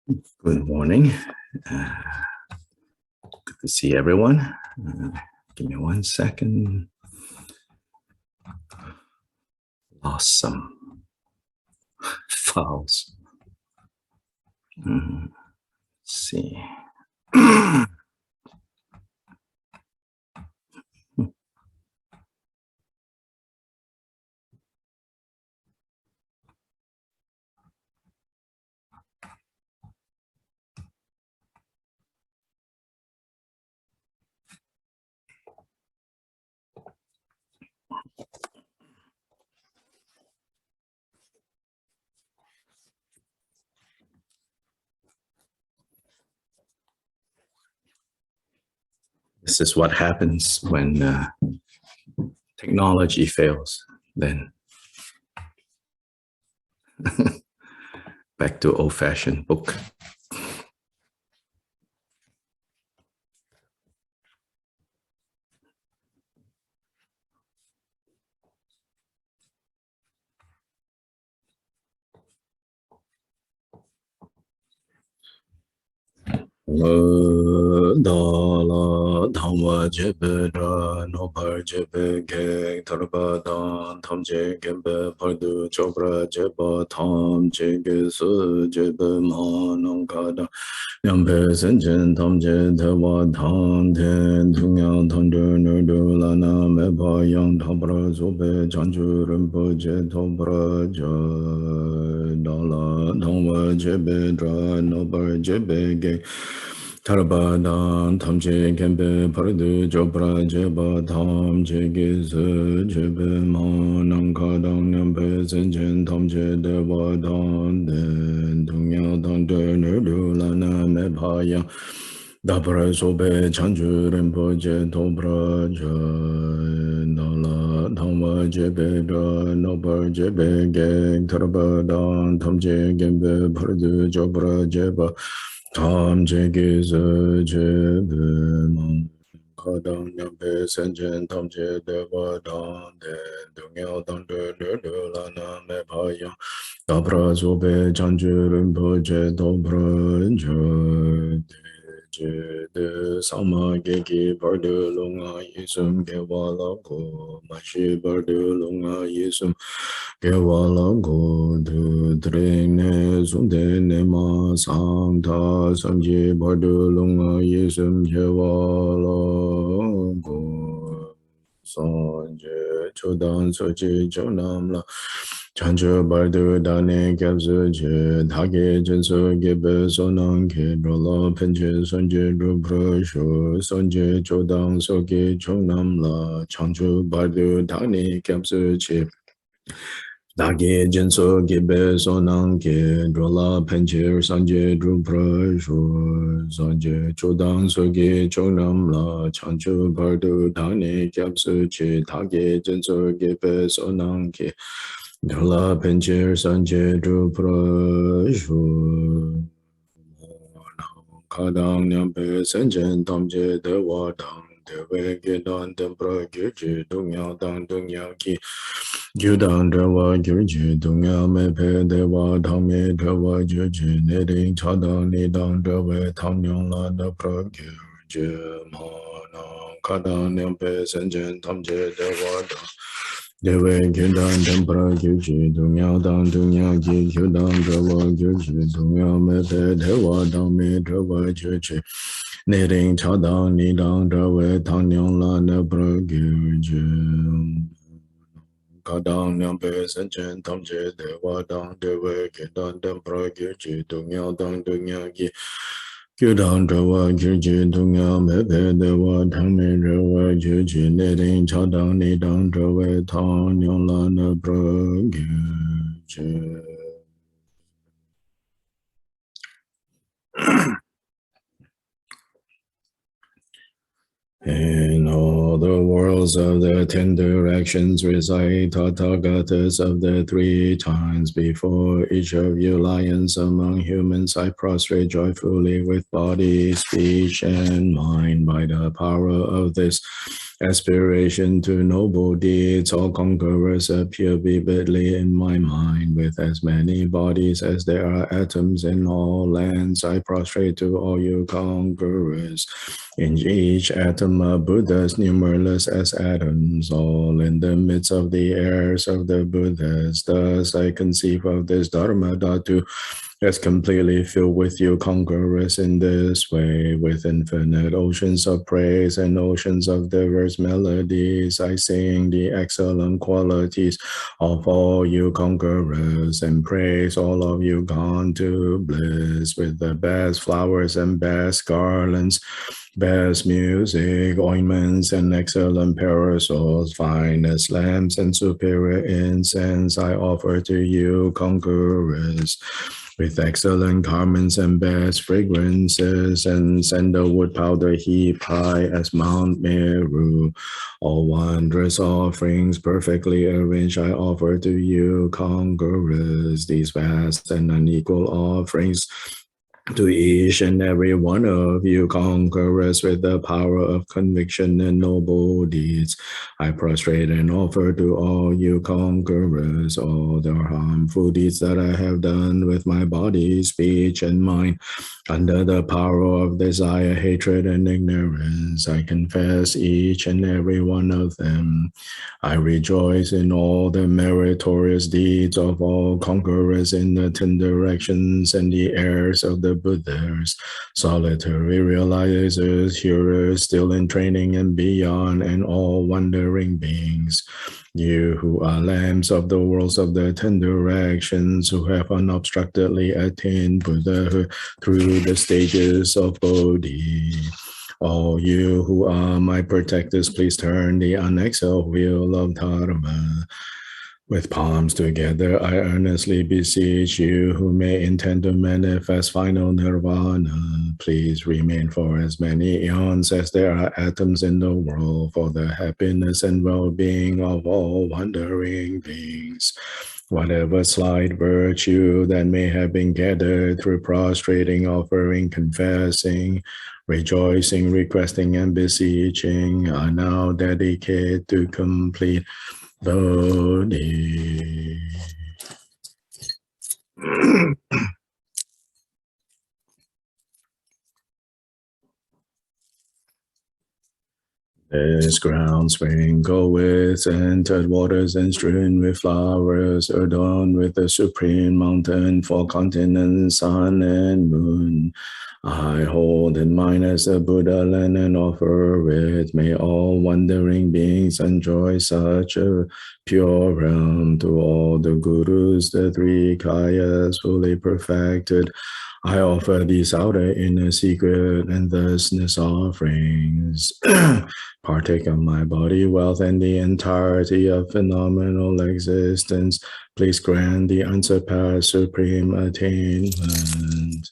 Good morning. Good to see everyone. Give me 1 second. Lost some files. Let's see. This is what happens when technology fails. Then back to old-fashioned book. Dala Dhamma Jebedra Nopar Jebe Gek Tarbadan Tham Je Gembe Pardu Chopra Jeba Tham Jege Su Jebe Manam Kada Yampe Senchen Tham Je Dewa Tham Ten Tungyang Tham Je Nudu Lana Mepa Yang Thapra Sope Chanchu Rinpo Je Thopra Je Dala Dhamma Jebedra Nopar Jebe Gek Tarabadan Tamche Kempe Paradu Jopra Jeba Tam Jege Se Jebe Manam Kadang Nampe Senchen Tamche Deva Dan Den Tungya Dan Den Nudu Lana Mepaya Dapra Sobe Chanchu Rinpo Je Topra Je Nala Dhamma Jebe Da Nopar Jebe Gek Tarabadan Tamche Kempe Paradu Jopra Jeba Tam Jege Se Jebe Manam Kadang Nampe Senchen Tamche Deva Dan Den Tungya Dan Den Nudu Lana Mepaya Dapra Sobe Chanchu Rinpo Je Topra Je De Sama Geki Bardu Lunga Yisum Gewala Go Mashi Bardu Lunga Yisum Gewala Go Du Drene Sunde Nema Samta Samji Bardu Lunga Yisum Gewala Go Sanje Chodan Sochi Chonamla Chancho Bardu Dane Kapsu Je Thage Jinsu Gebe Sonang Ke Drola Penche Sonje Rupra Shu Sonje Chodang Soki Chonam La Chancho Bardu Dane Kapsu Je Thage Jinsu Gebe Sonang Ke Drola Penche Sonje Rupra Shu Sonje Chodang Soki Chonam La Chancho Bardu Dane Kapsu Je Thage Jinsu Gebe Sonang Ke Drola Pencher Sanje Drupra Shu Kadang Nyampe Senchen Tamje Dewa Dang Dewe Gedan Tempra Gyurji Dunya Dang Dunya Ki Gyudang Dewa Gyurji Dunya Mepe Dewa Dhamme Dewa Gyurji Neding Chadang Nidang Dewe Tamnyang La Dapra Gyurji Manang Kadang Nyampe Senchen Tamje Dewa Dang Dewe Gyudang Tempra Gyurji Dunya Dang Dunya Ki Gyudang Dewa Gyurji Dunya Mepe Dewa Dhamme Dewa Gyurji Neding Chadang Nidang Dewe Tamnyang La Dapra Gyurji Kadang Nyampe Senchen Tamje Dewa Dang Dewe Gyudang Tempra Gyurji Dunya Dang Dunya Ki Gyudang Dewa Gyurji Dunya Mepe Dewa Dhamme Dewa Gyurji Neding Chadang Nidang Dewe Tamnyang La Dapra Gyurji In all the worlds of the 10 directions reside Tathagatas of the 3 times. Before each of you lions among humans, I prostrate joyfully with body, speech, and mind by the power of this Aspiration to noble deeds, all conquerors appear vividly in my mind. With as many bodies as there are atoms in all lands, I prostrate to all you conquerors. In each atom are Buddhas, numberless as atoms, all in the midst of the heirs of the Buddhas. Thus I conceive of this Dharma Dhatu as completely filled with you conquerors in this way, with infinite oceans of praise and oceans of diverse melodies. I sing the excellent qualities of all you conquerors and praise all of you gone to bliss with the best flowers and best garlands, best music, ointments, and excellent parasols, finest lamps, and superior incense I offer to you, conquerors, with excellent garments and best fragrances, and sandalwood powder heap high as Mount Meru. All wondrous offerings perfectly arranged I offer to you, conquerors, these vast and unequal offerings to each and every one of you conquerors with the power of conviction and noble deeds. I prostrate and offer to all you conquerors all the harmful deeds that I have done with my body, speech, and mind. Under the power of desire, hatred, and ignorance, I confess each and every one of them. I rejoice in all the meritorious deeds of all conquerors in the 10 directions and the heirs of the Buddhas, solitary realizers, hearers still in training and beyond, and all wandering beings. You who are lamps of the worlds of the 10 directions, who have unobstructedly attained Buddhahood through the stages of Bodhi. All you who are my protectors, please turn the unexhaled wheel of Dharma. With palms together, I earnestly beseech you who may intend to manifest final nirvana. Please remain for as many eons as there are atoms in the world for the happiness and well-being of all wandering beings. Whatever slight virtue that may have been gathered through prostrating, offering, confessing, rejoicing, requesting, and beseeching, are now dedicated to complete Bodhi. This ground sprinkled with scented waters and strewn with flowers, adorned with the supreme mountain, four continents, sun and moon. I hold in mind as a Buddha land and offer it. May all wandering beings enjoy such a pure realm. To all the gurus, the three kayas fully perfected, I offer these outer, inner, secret, and thusness offerings. Partake of my body, wealth, and the entirety of phenomenal existence. Please grant the unsurpassed supreme attainment.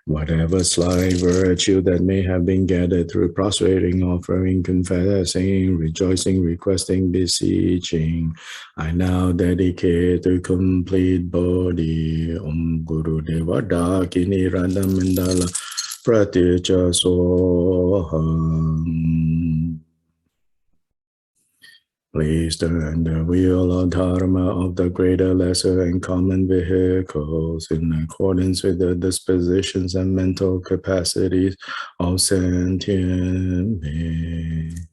Whatever slight virtue that may have been gathered through prostrating, offering, confessing, rejoicing, requesting, beseeching, I now dedicate to complete Bodhi. Om Guru Deva Dakini Radhamindala Pratitya Soham. Please turn the wheel of Dharma of the greater, lesser, and common vehicles in accordance with the dispositions and mental capacities of sentient beings.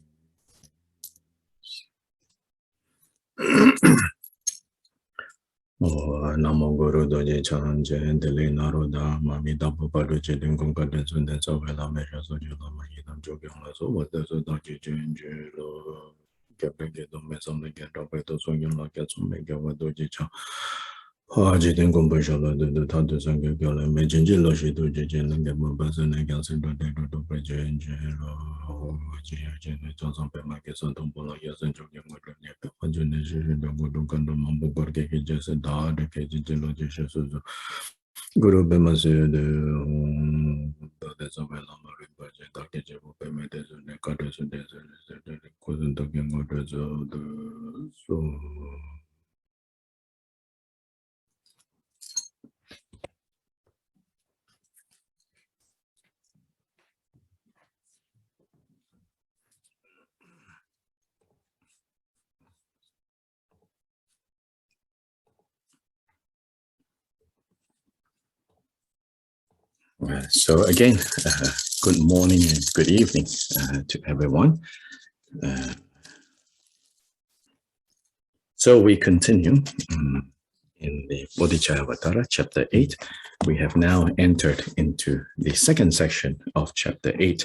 Namo Guru Doji Chanje Dili Naroda Mami Dapu Paru Chidin Kunkaden Sunden Sovela Mesha Sojula Mahidam Jogyong La So Wata So Daki Jinjilo Kapeke Do Mesom Neke Dope To Songyon La Katsu Meke Wadoji Chang Haji Den Kumpa Shala Dundu Tatu Sangyo Kyola Me Jinji Lo Shi Tu Jijin Lenge Mumpa Sene Kyansi Do Te Do Do Pe Jinjilo Haji Haji Ne Chonsang Pe Ma Ke San Tumpo La Yasen Jogyong Wa Dune Pe Haji Ne Shi Shi Do Gudu Kando Mambu Kor Ke Ke Jese Da De Ke Jinji Lo Ji Shi Su Su Guru Pe Ma Se De Da De Sa Pe Lama Rinpa Je Da Ke Je Bu Pe Me De Su Ne Ka De Su De Su Ne Se De De Ku Sun Da Ke Ngo De Su De Su. So again, good morning and good evening to everyone. So we continue in the Bodhicharyavatara, chapter 8. We have now entered into the second section of chapter 8.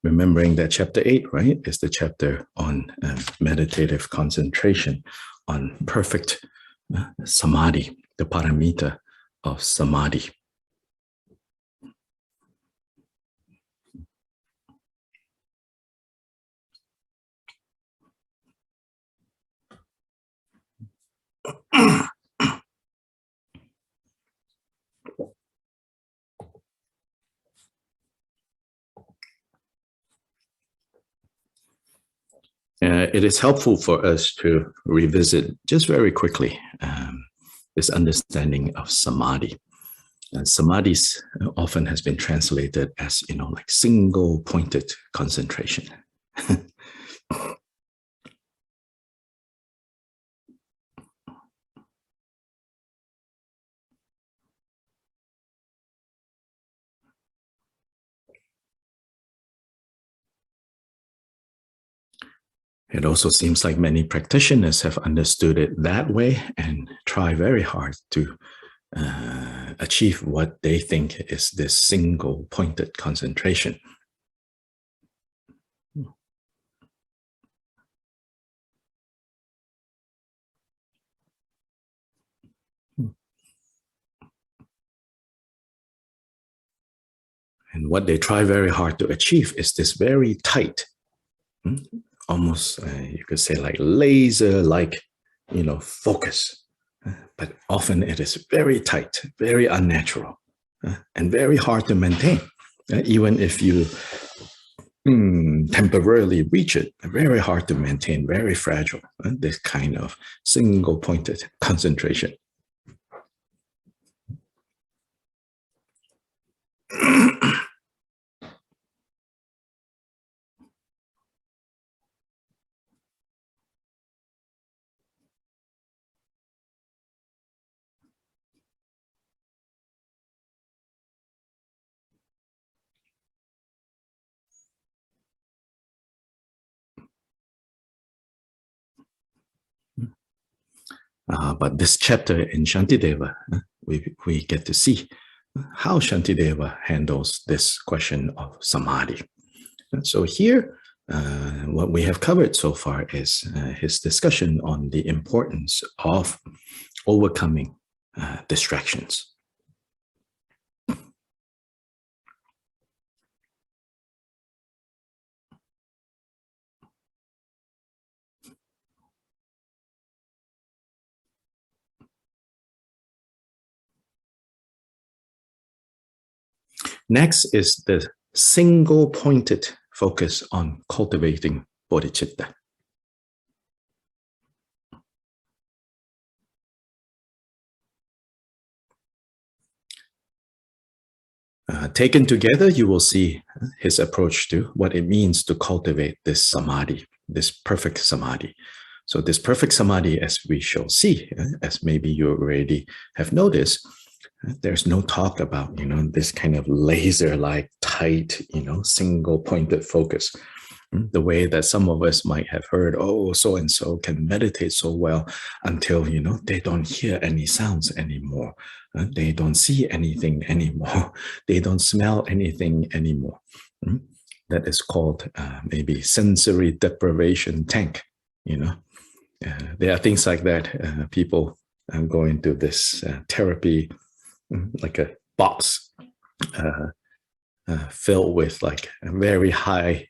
Remembering that chapter 8, right, is the chapter on meditative concentration, on perfect samadhi, the paramita of samadhi. It is helpful for us to revisit just very quickly this understanding of samadhi. Samadhi often has been translated as, like single pointed concentration. It also seems like many practitioners have understood it that way and try very hard to achieve what they think is this single pointed concentration. And what they try very hard to achieve is this very tight, almost you could say like laser-like, focus. But often it is very tight, very unnatural, and very hard to maintain. Even if you temporarily reach it, very hard to maintain, very fragile, this kind of single-pointed concentration. But this chapter in Shantideva, we get to see how Shantideva handles this question of samadhi. So here, what we have covered so far is his discussion on the importance of overcoming distractions. Next is the single-pointed focus on cultivating bodhicitta. Taken together, you will see his approach to what it means to cultivate this samadhi, this perfect samadhi. So this perfect samadhi, as we shall see, as maybe you already have noticed, there's no talk about, this kind of laser-like tight, single-pointed focus. The way that some of us might have heard, oh, so-and-so can meditate so well until, they don't hear any sounds anymore. They don't see anything anymore. They don't smell anything anymore. That is called maybe sensory deprivation tank, There are things like that. People go into this therapy, like a box filled with like a very high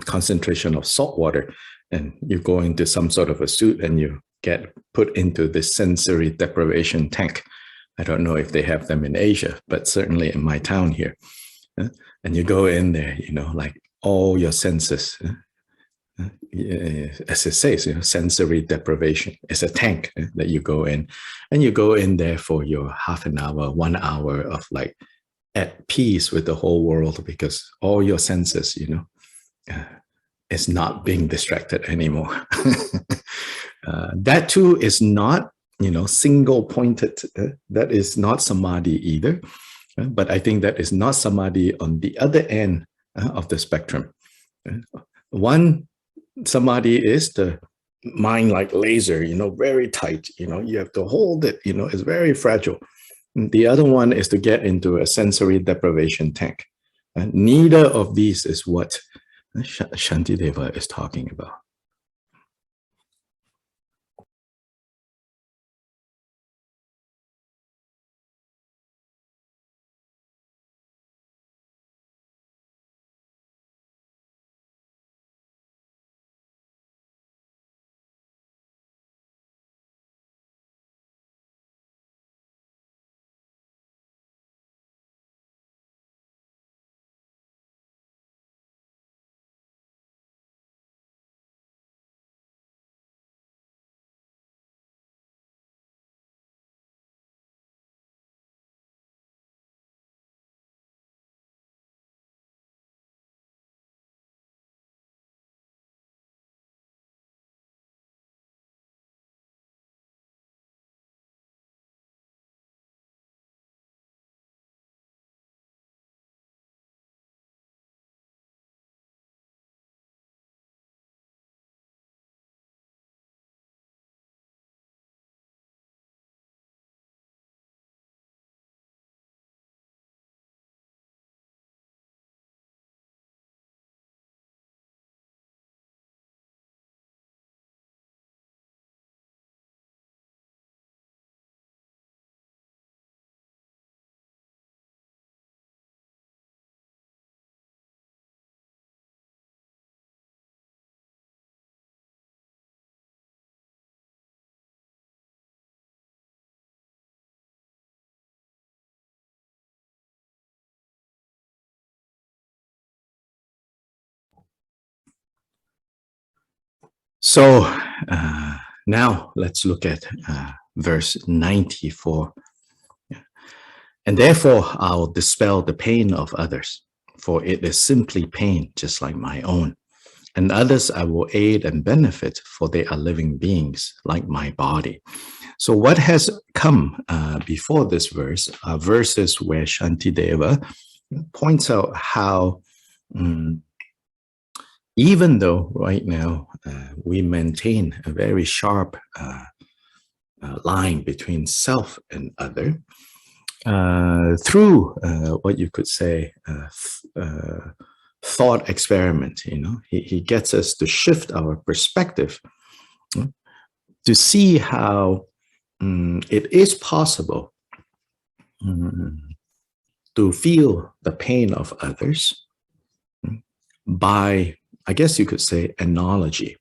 concentration of salt water, and you go into some sort of a suit and you get put into this sensory deprivation tank. I don't know if they have them in Asia, but certainly in my town here. And you go in there, like all your senses, as it says, sensory deprivation. It's a tank that you go in, and you go in there for your half an hour, 1 hour of like at peace with the whole world, because all your senses, is not being distracted anymore. That too is not, single pointed. That is not samadhi either. But I think that is not samadhi on the other end of the spectrum. One samadhi is the mind like laser, very tight, you have to hold it, it's very fragile. The other one is to get into a sensory deprivation tank. Neither of these is what Shantideva is talking about. So now let's look at verse 94. And therefore, I'll dispel the pain of others, for it is simply pain, just like my own. And others I will aid and benefit, for they are living beings, like my body. So what has come before this verse are verses where Shantideva points out how even though right now we maintain a very sharp line between self and other, through what you could say thought experiment, he gets us to shift our perspective to see how it is possible to feel the pain of others by, I guess you could say, analogy.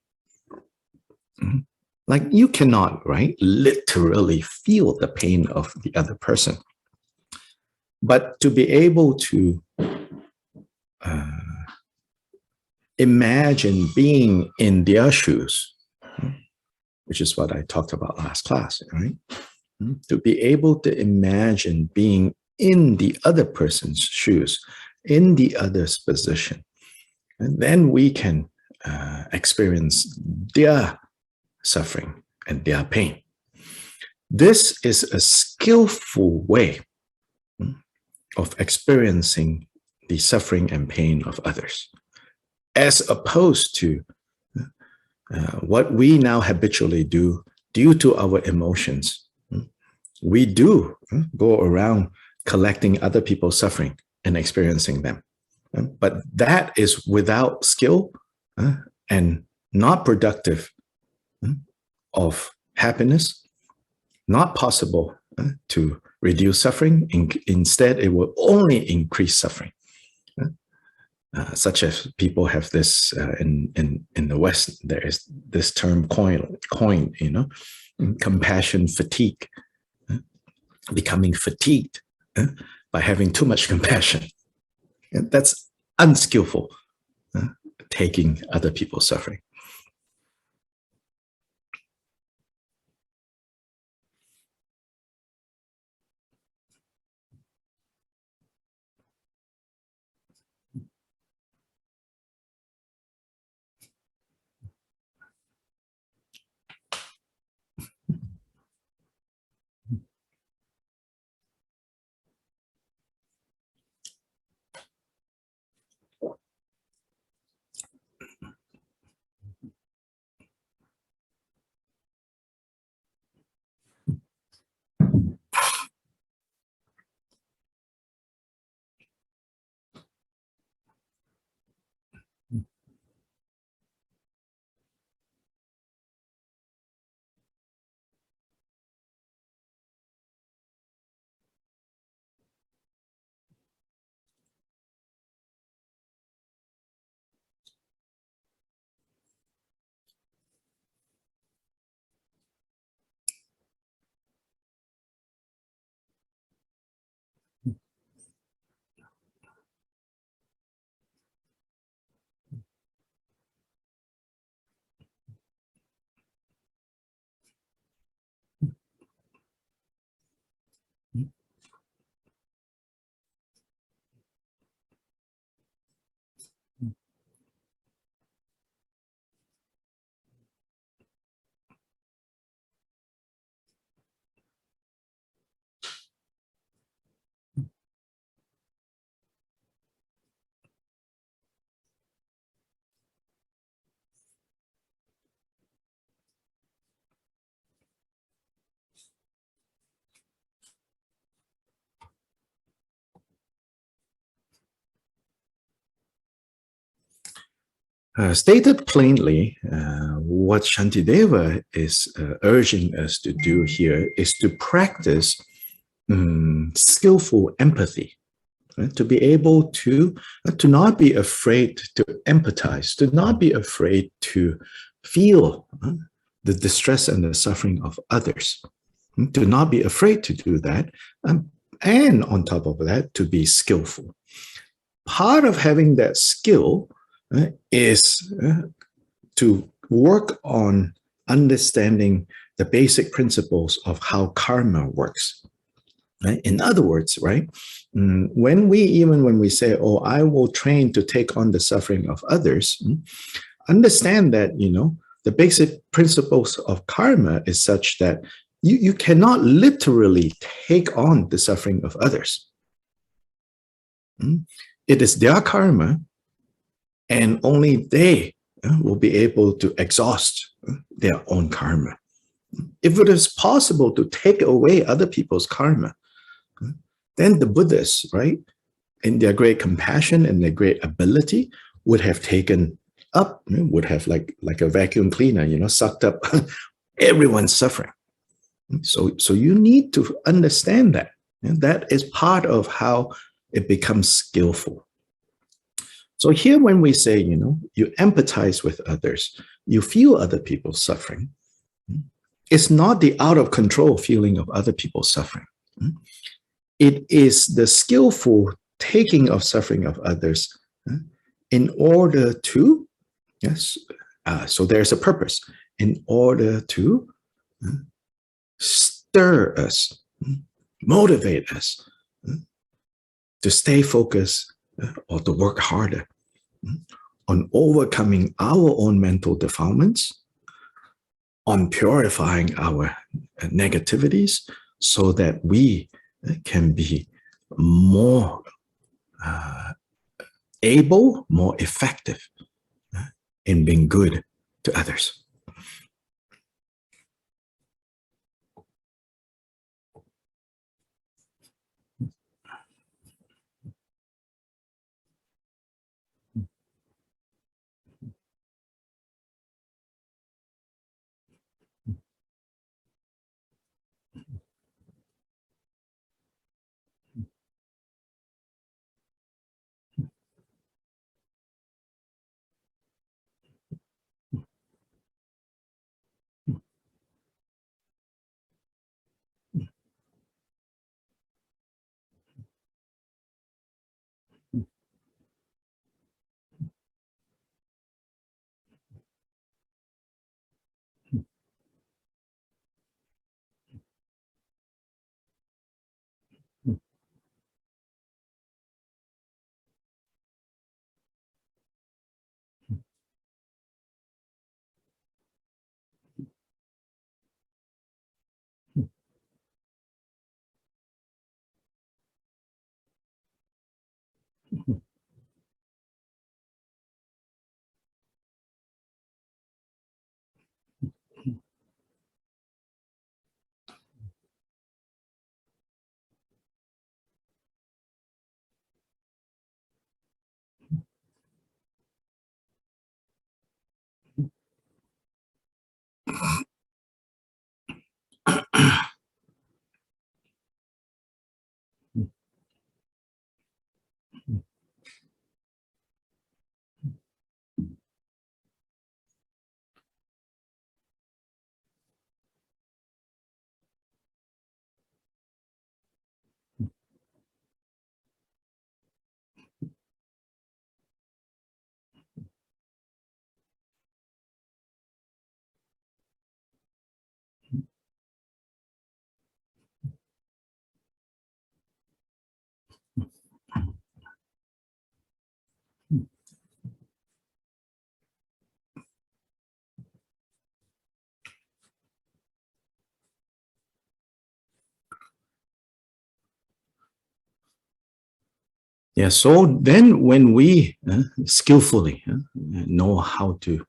Like you cannot, right, literally feel the pain of the other person. But to be able to imagine being in their shoes, which is what I talked about last class, right? To be able to imagine being in the other person's shoes, in the other's position, and then we can experience their suffering and their pain. This is a skillful way of experiencing the suffering and pain of others, as opposed to what we now habitually do due to our emotions. We do go around collecting other people's suffering and experiencing them. But that is without skill and not productive of happiness, not possible to reduce suffering. Instead, it will only increase suffering. Such as people have this in the West, there is this term coined, compassion fatigue, becoming fatigued by having too much compassion. And that's unskillful, taking other people's suffering. Stated plainly, what Shantideva is urging us to do here is to practice skillful empathy, right? To be able to not be afraid to empathize, to not be afraid to feel the distress and the suffering of others, to not be afraid to do that, and on top of that, to be skillful. Part of having that skill is to work on understanding the basic principles of how karma works. Right? In other words, right, when we say, "Oh, I will train to take on the suffering of others," understand that the basic principles of karma is such that you cannot literally take on the suffering of others. It is their karma, and only they will be able to exhaust their own karma. If it is possible to take away other people's karma, then the Buddhists, right, in their great compassion and their great ability, would have taken up, would have like a vacuum cleaner, sucked up everyone's suffering. So you need to understand that. That is part of how it becomes skillful. So here when we say, you empathize with others, you feel other people's suffering, it's not the out of control feeling of other people's suffering. It is the skillful taking of suffering of others in order to, so there's a purpose, in order to stir us, motivate us to stay focused or to work harder on overcoming our own mental defilements, on purifying our negativities so that we can be more able, more effective in being good to others. Yeah, so then when we skillfully know how to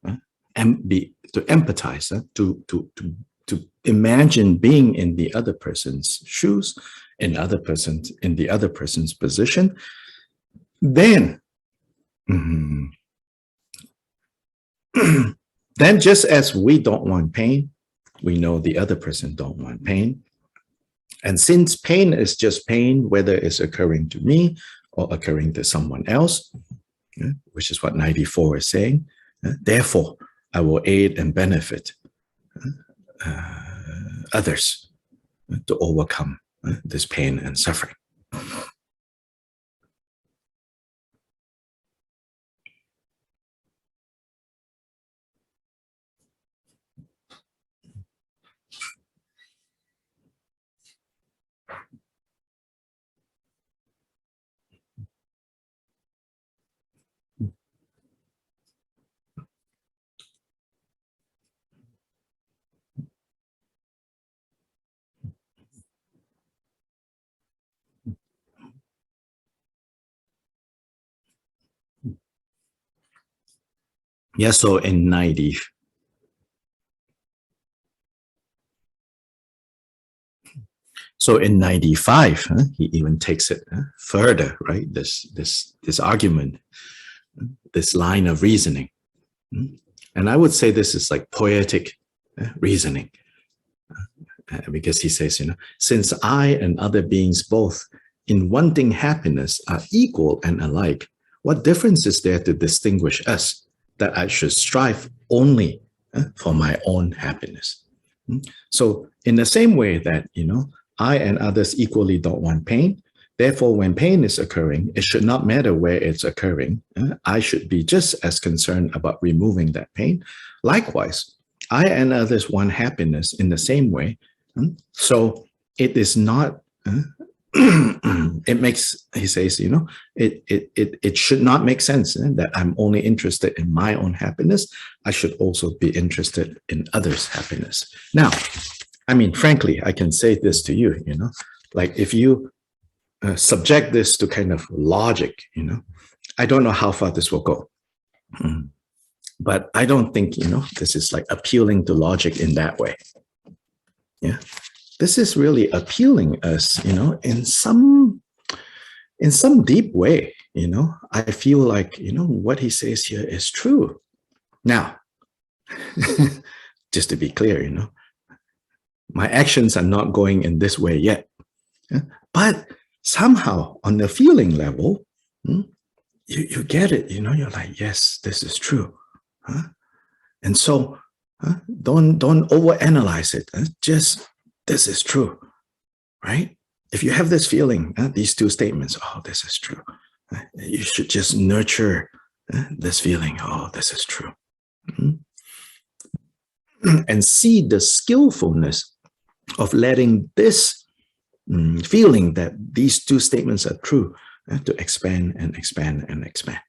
to empathize, to imagine being in the other person's shoes, in the other person's position, then mhm, then just as we don't want pain, we know the other person don't want pain. And since pain is just pain, whether it's occurring to me or occurring to someone else, which is what 94 is saying, therefore, I will aid and benefit others to overcome this pain and suffering. Yeah, so in 90, so in 95, he even takes it further, right? This argument, this line of reasoning. And I would say this is like poetic reasoning, because he says, since I and other beings both in wanting happiness are equal and alike, what difference is there to distinguish us that I should strive only for my own happiness? So in the same way that, I and others equally don't want pain, therefore, when pain is occurring, it should not matter where it's occurring. I should be just as concerned about removing that pain. Likewise, I and others want happiness in the same way. So it is not, it makes, he says, it should not make sense that I'm only interested in my own happiness. I should also be interested in others' happiness. Now, I mean, frankly, I can say this to you, like if you subject this to kind of logic, I don't know how far this will go. But I don't think, this is like appealing to logic in that way. Yeah. This is really appealing us, in some deep way, I feel like, what he says here is true. Now, just to be clear, my actions are not going in this way yet. But somehow on the feeling level, you get it, you're like, yes, this is true. And so don't overanalyze it. Just, this is true, right? If you have this feeling, these two statements, oh, this is true. You should just nurture this feeling, oh, this is true. And see the skillfulness of letting this feeling that these two statements are true to expand and expand and expand.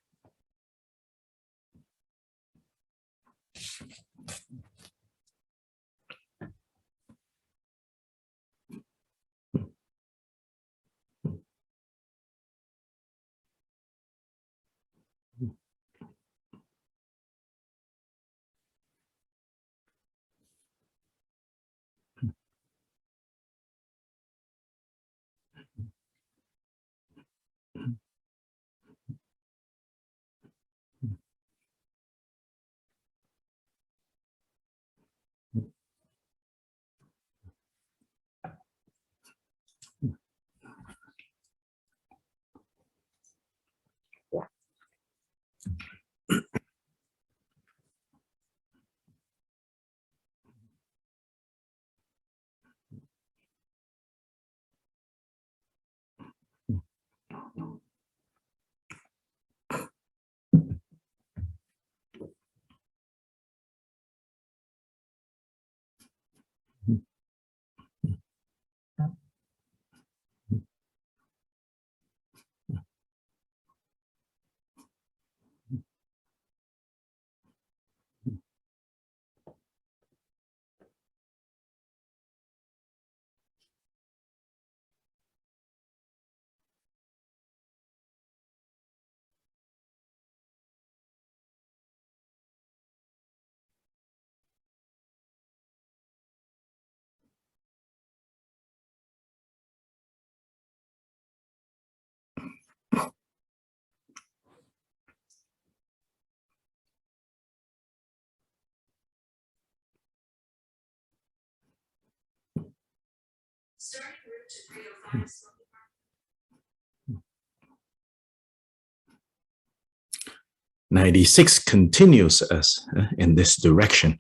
96 continues us in this direction.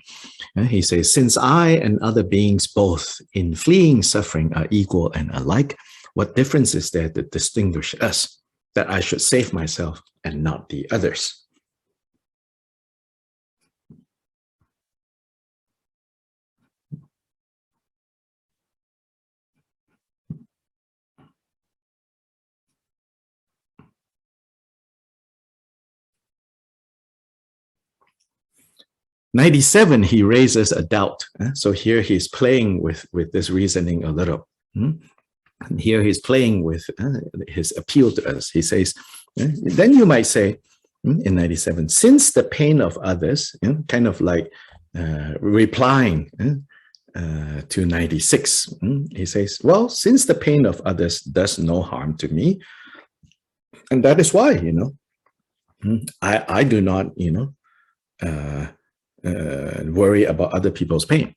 He says, since I and other beings both in fleeing suffering are equal and alike, what difference is there to distinguish us, that I should save myself and not the others? '97, he raises a doubt. So here he's playing with this reasoning a little. And here he's playing with his appeal to us. He says, then you might say, in '97, since the pain of others, kind of like replying to '96, he says, well, since the pain of others does no harm to me, and that is why, I do not, worry about other people's pain.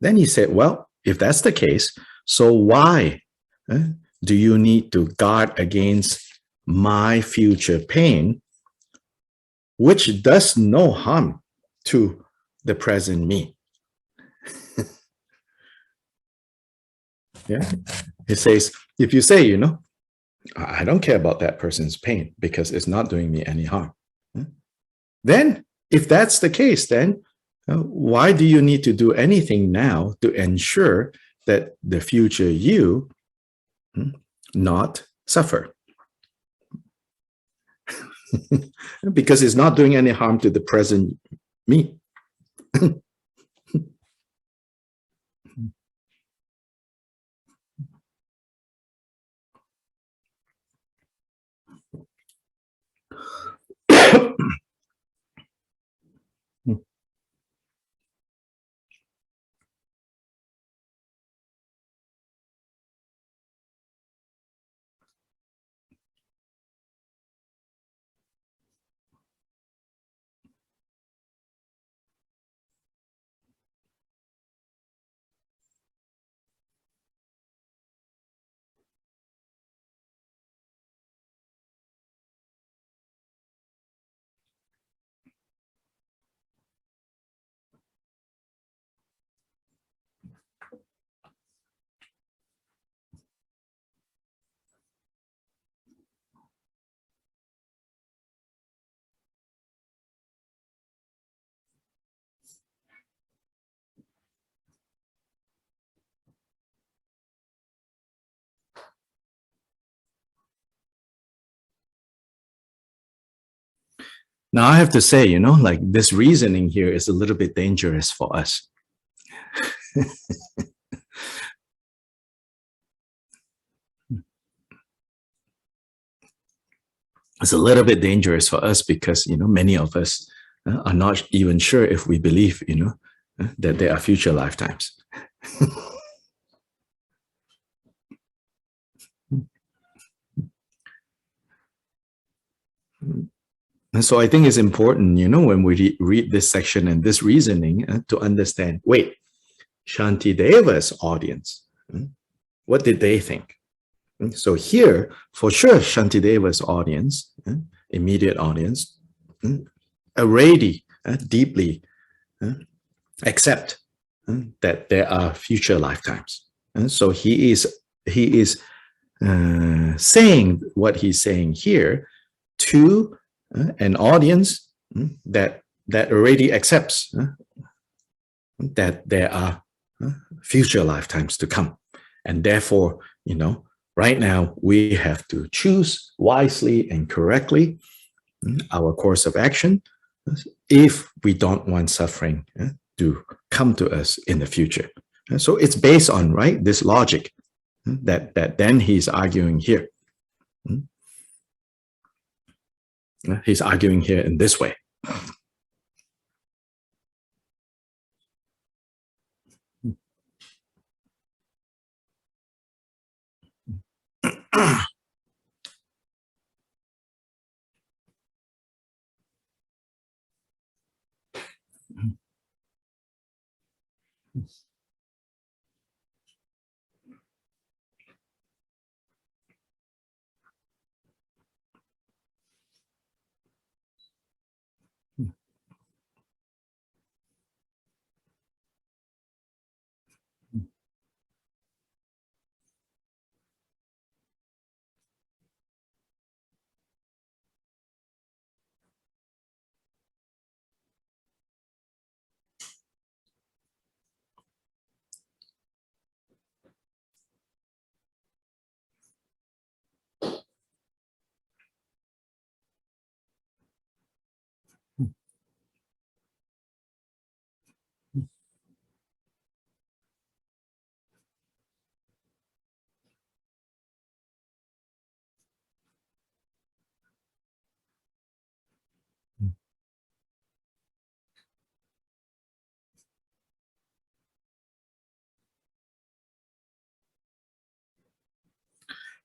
Then he said, well, if that's the case, so why do you need to guard against my future pain, which does no harm to the present me? Yeah, he says, if you say, I don't care about that person's pain because it's not doing me any harm, then if that's the case, then why do you need to do anything now to ensure that the future you not suffer? Because it's not doing any harm to the present me. Now, I have to say, like this reasoning here is a little bit dangerous for us. It's a little bit dangerous for us because, many of us are not even sure if we believe, that there are future lifetimes. And so I think it's important, when we read this section and this reasoning to understand, wait, Shantideva's audience, what did they think? So here, for sure, Shantideva's audience, immediate audience, already deeply accept that there are future lifetimes. And so he is saying what he's saying here to an audience that already accepts that there are future lifetimes to come. And therefore, right now we have to choose wisely and correctly our course of action if we don't want suffering to come to us in the future. So it's based on, right, this logic that then he's arguing here. He's arguing here in this way.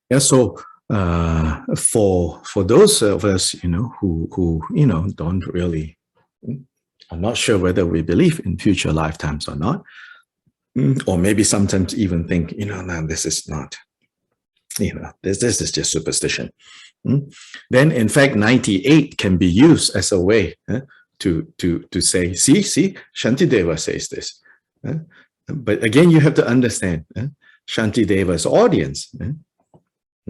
Yeah, so for those of us, who don't really, I'm not sure whether we believe in future lifetimes or not, or maybe sometimes even think, no, this is not, this is just superstition. Then, in fact, 98 can be used as a way to say, see, Shantideva says this. But again, you have to understand, Shantideva's audience,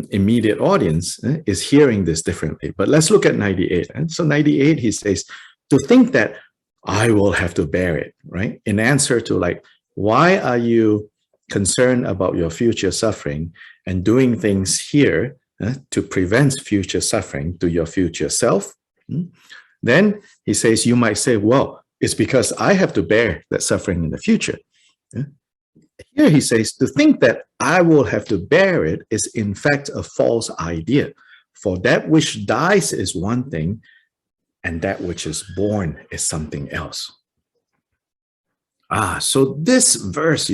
immediate audience, is hearing this differently. But let's look at 98. And so 98, he says, to think that I will have to bear it, right? In answer to like, why are you concerned about your future suffering and doing things here to prevent future suffering to your future self? Then he says, you might say, well, it's because I have to bear that suffering in the future. Here he says, to think that I will have to bear it is in fact a false idea. For that which dies is one thing, and that which is born is something else. So this verse,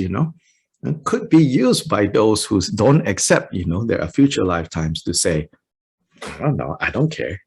could be used by those who don't accept, there are future lifetimes to say, oh, no, I don't care,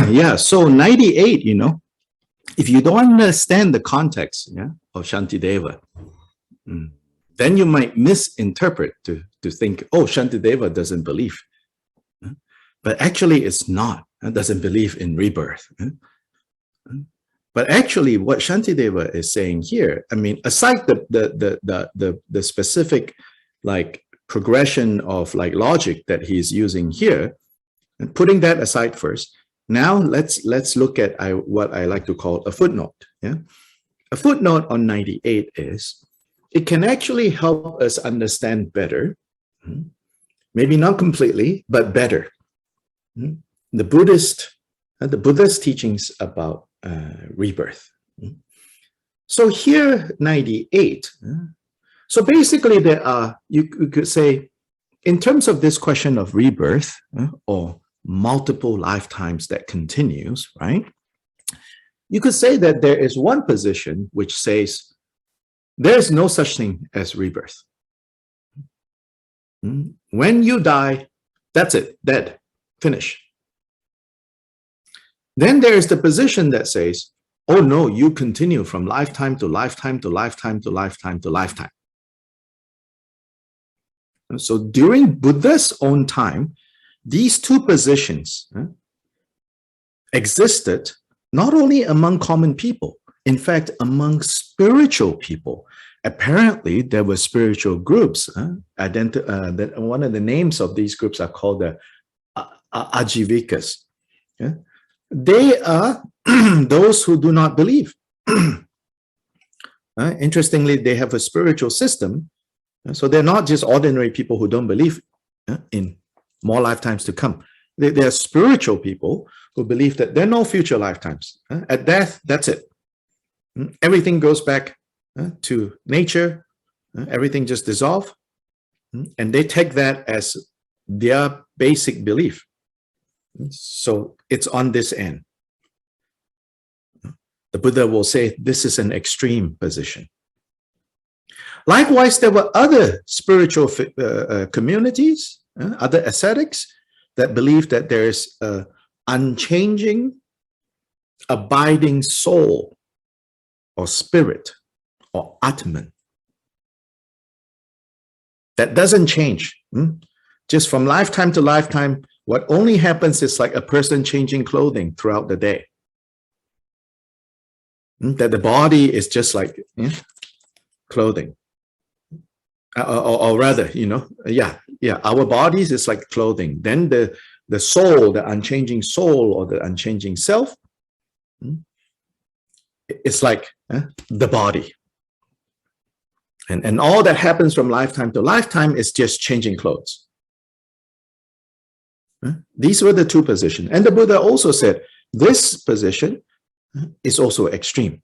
yeah, so 98, if you don't understand the context of Shantideva, then you might misinterpret to think, oh, Shantideva doesn't believe. But actually, it's not. It doesn't believe in rebirth. But actually, what Shantideva is saying here, I mean, aside the specific like progression of like logic that he's using here, and putting that aside first, now let's look at what I like to call a footnote. Yeah, a footnote on 98 is it can actually help us understand better, maybe not completely, but better, the Buddha's teachings about rebirth. So here, 98. So basically, there are, you could say, in terms of this question of rebirth or multiple lifetimes that continues, right? You could say that there is one position which says there's no such thing as rebirth. When you die, that's it, dead, finish. Then there is the position that says, oh no, you continue from lifetime to lifetime to lifetime to lifetime to lifetime. So during Buddha's own time, these two positions existed not only among common people, in fact, among spiritual people. Apparently, there were spiritual groups. One of the names of these groups are called the Ajivikas. They are those who do not believe. Interestingly, they have a spiritual system. So they're not just ordinary people who don't believe in more lifetimes to come. They are spiritual people who believe that there are no future lifetimes. At death, that's it. Everything goes back to nature. Everything just dissolves. And they take that as their basic belief. So it's on this end. The Buddha will say this is an extreme position. Likewise, there were other spiritual communities, other ascetics that believed that there is an unchanging, abiding soul or spirit or Atman that doesn't change. Just from lifetime to lifetime, what only happens is like a person changing clothing throughout the day. That the body is just like clothing. Or rather, our bodies is like clothing. Then the soul, the unchanging soul or the unchanging self, it's like the body. And all that happens from lifetime to lifetime is just changing clothes. These were the two positions. And the Buddha also said, this position is also extreme.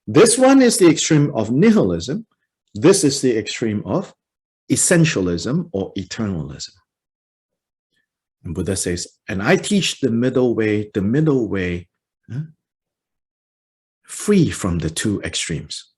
This one is the extreme of nihilism. This is the extreme of essentialism or eternalism. And Buddha says, and I teach the middle way, free from the two extremes.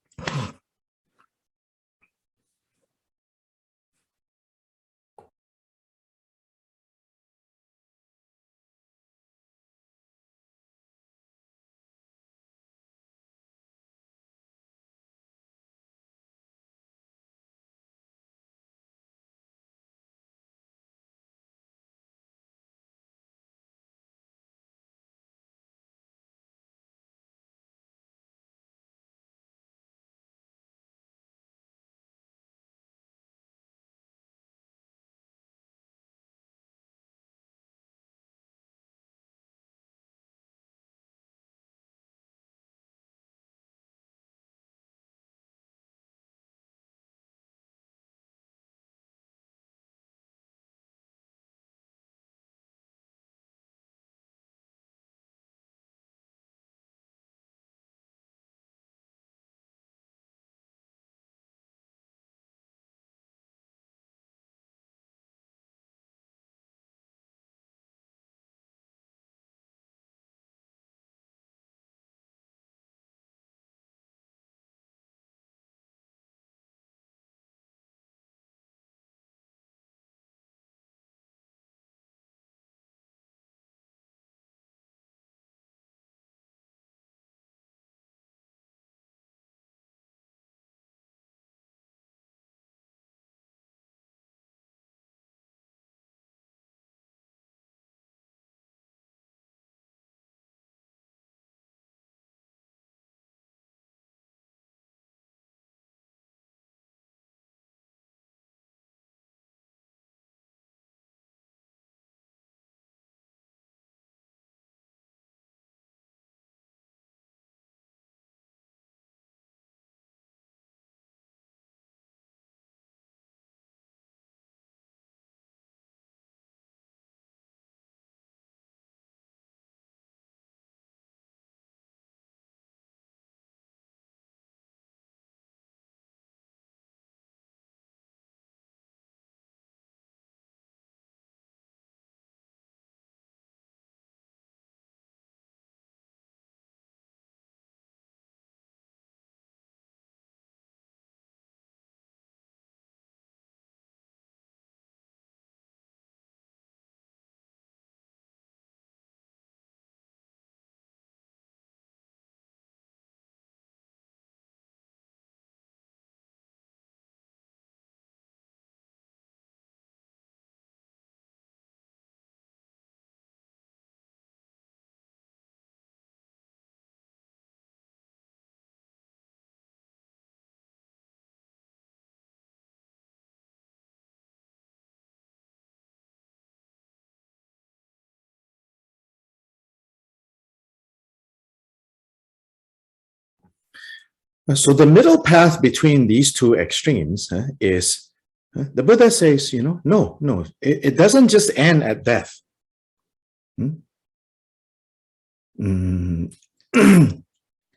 So the middle path between these two extremes is, the Buddha says, no, it doesn't just end at death.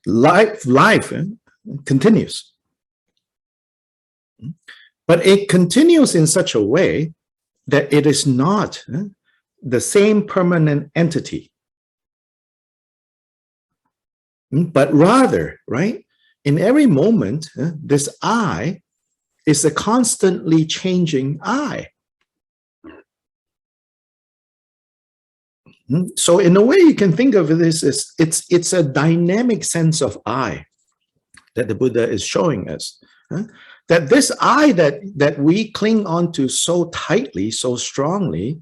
Life continues. But it continues in such a way that it is not the same permanent entity, but rather, right, in every moment, this I is a constantly changing I. So in a way, you can think of this as it's a dynamic sense of I that the Buddha is showing us. That this I that we cling on to so tightly, so strongly,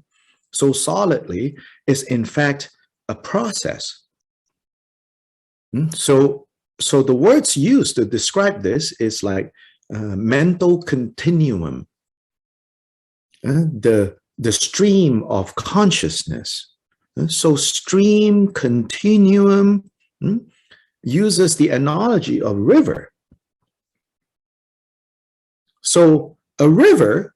so solidly, is in fact a process. So the words used to describe this is like mental continuum, the stream of consciousness. So stream, continuum, uses the analogy of river. So a river,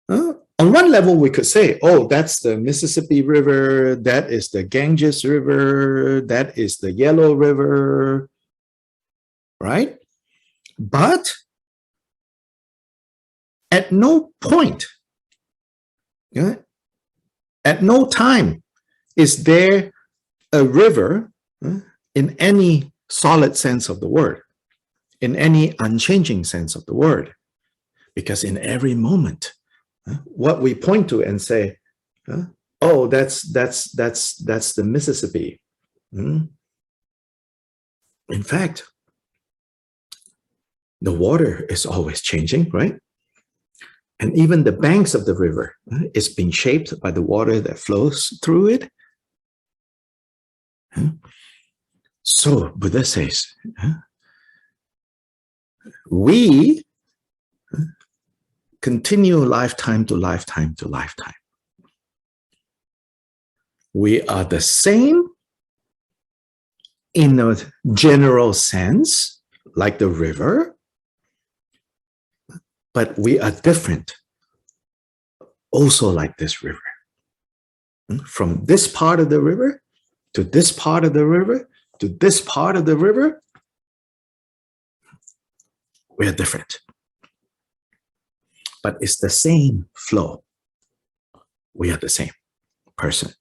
on one level we could say, oh, that's the Mississippi River, that is the Ganges River, that is the Yellow River, right? But at no point, at no time is there a river in any solid sense of the word, in any unchanging sense of the word. Because in every moment, what we point to and say, oh, that's the Mississippi. In fact, the water is always changing, right? And even the banks of the river is being shaped by the water that flows through it. So Buddha says, we continue lifetime to lifetime to lifetime. We are the same in a general sense, like the river, but we are different, also like this river. From this part of the river to this part of the river to this part of the river, we are different. But it's the same flow. We are the same person.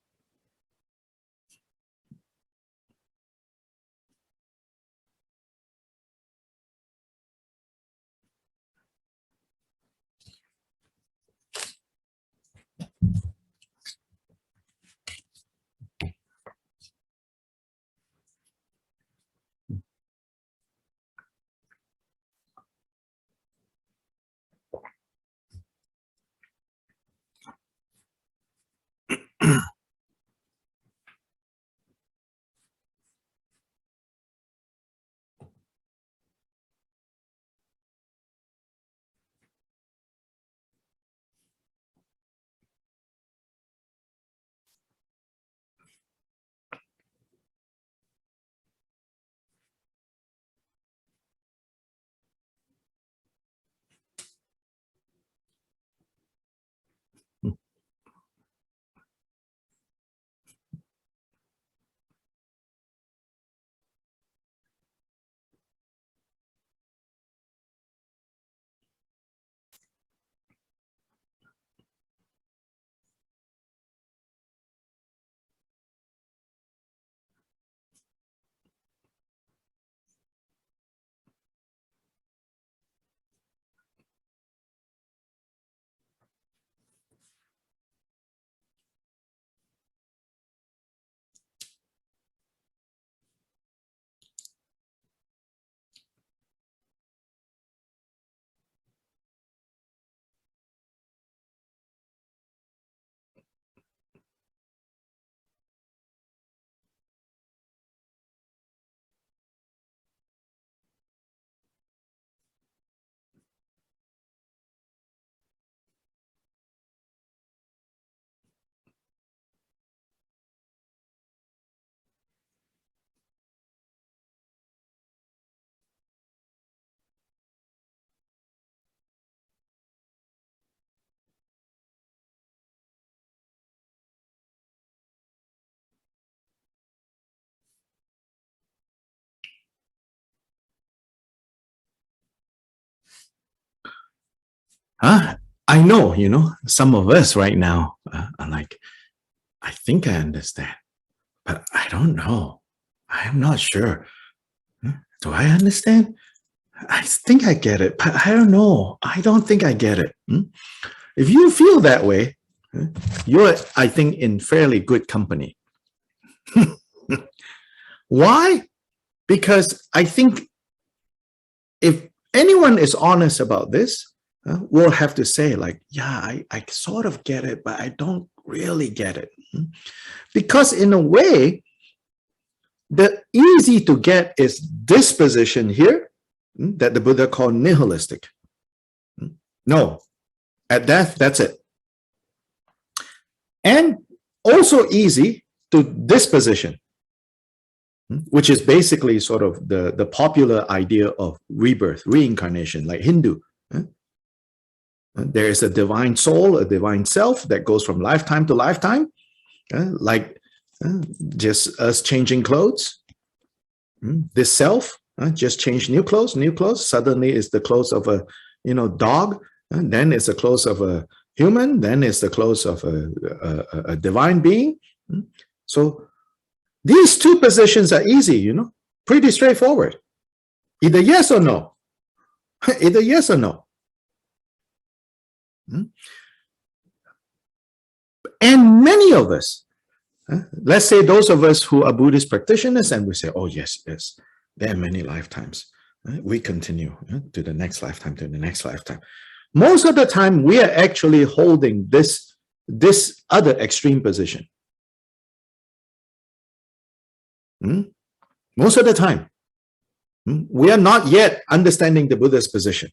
I know, some of us right now are like, I think I understand, but I don't know. I'm not sure. Do I understand? I think I get it, but I don't know. I don't think I get it. If you feel that way, you're, I think, in fairly good company. Why? Because I think if anyone is honest about this, we'll have to say like, yeah, I sort of get it, but I don't really get it. Because in a way, the easy to get is this position here that the Buddha called nihilistic. No, at death, that's it. And also easy to this position, which is basically sort of the popular idea of rebirth, reincarnation, like Hindu. There is a divine soul, a divine self that goes from lifetime to lifetime, like just us changing clothes. This self just changed new clothes. Suddenly it's the clothes of a dog, and then it's the clothes of a human, then it's the clothes of a divine being. So these two positions are easy, pretty straightforward. Either yes or no. Either yes or no. And many of us, let's say those of us who are Buddhist practitioners, and we say, oh, yes, there are many lifetimes. We continue to the next lifetime, to the next lifetime. Most of the time, we are actually holding this other extreme position. Most of the time, we are not yet understanding the Buddha's position.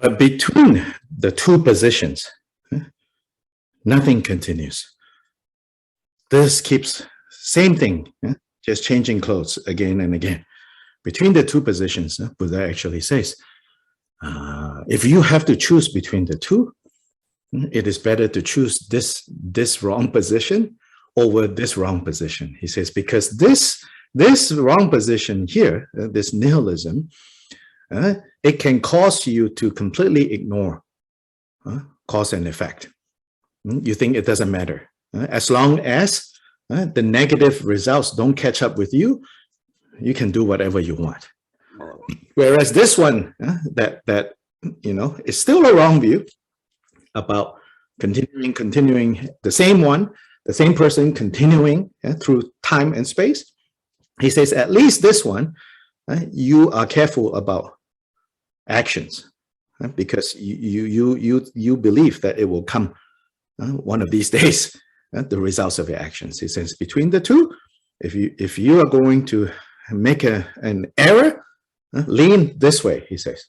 But between the two positions, nothing continues. This keeps same thing, just changing clothes again and again. Between the two positions, Buddha actually says, if you have to choose between the two, it is better to choose this wrong position over this wrong position. He says, because this wrong position here, this nihilism, it can cause you to completely ignore cause and effect. You think it doesn't matter. As long as the negative results don't catch up with you, you can do whatever you want. Whereas this one, that is still a wrong view about continuing the same one, the same person continuing through time and space. He says, at least this one, you are careful about actions, because you believe that it will come one of these days, the results of your actions. He says, between the two, if you are going to make an error, lean this way, he says.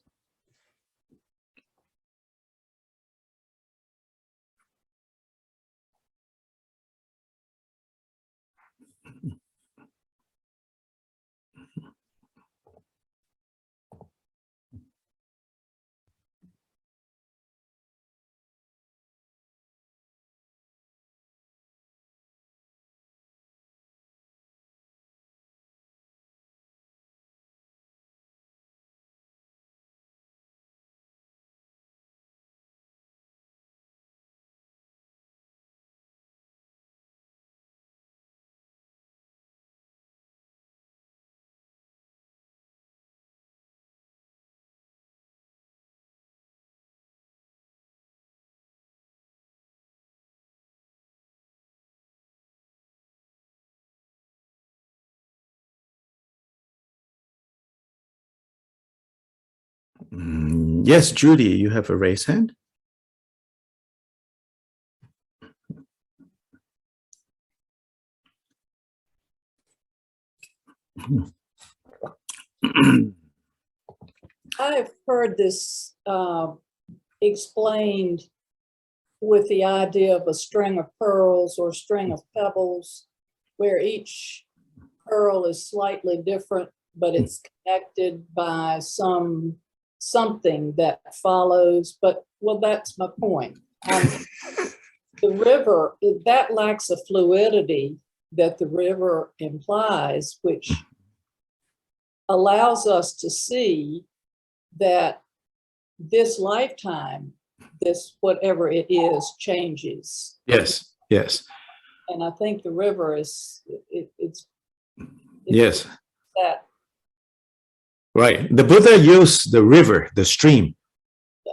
Yes, Judy, you have a raised hand. I've heard this explained with the idea of a string of pearls or string of pebbles, where each pearl is slightly different, but it's connected by something that follows. But, well, that's my point. The river, that lacks a fluidity that the river implies, which allows us to see that this lifetime, this whatever it is, changes. Yes, yes. And I think the river is, it's yes. That. Right. The Buddha used the river, the stream.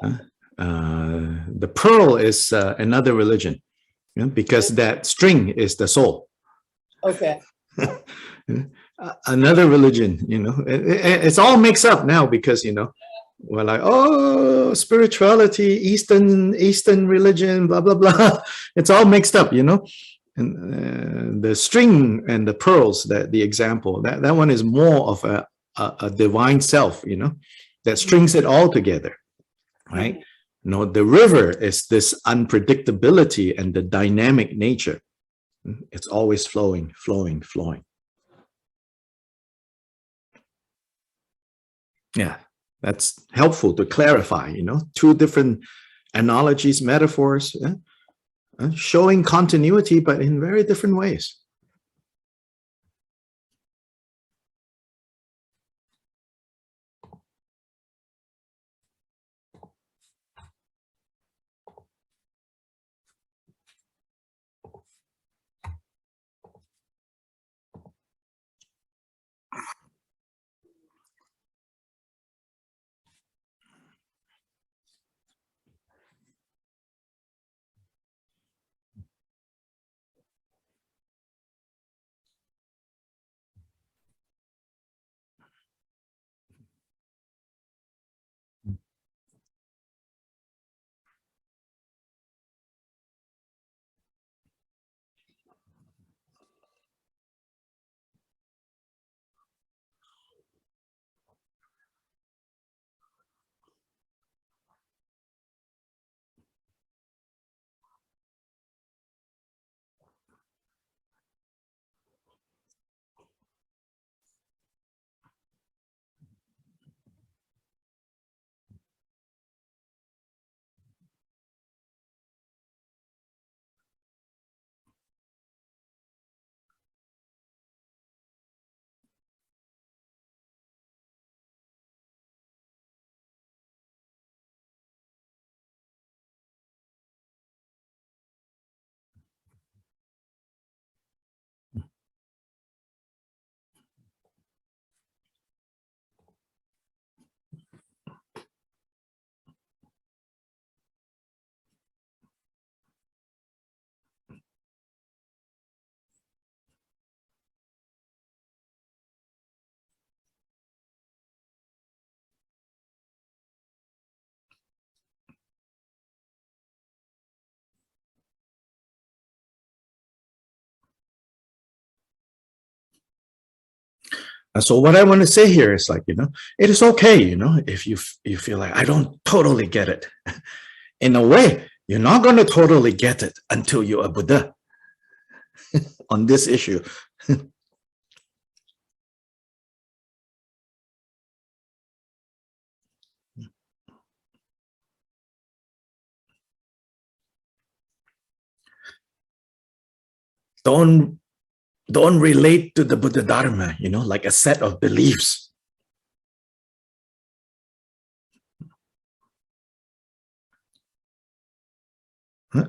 Yeah. The pearl is another religion, you know, because that string is the soul. Okay. Another religion, you know, it's all mixed up now because, you know, we're like, oh, spirituality, Eastern religion, blah, blah, blah. It's all mixed up, you know. And the string and the pearls, that the example, that one is more of a divine self, you know, that strings it all together, right? No, the river is this unpredictability and the dynamic nature. It's always flowing, flowing, flowing. Yeah, that's helpful to clarify, you know, two different analogies, metaphors, showing continuity, but in very different ways. So what I want to say here is like, you know, it is okay, you know, if you feel like I don't totally get it. In a way, you're not going to totally get it until you're a Buddha on this issue. Don't relate to the Buddha Dharma, you know, like a set of beliefs.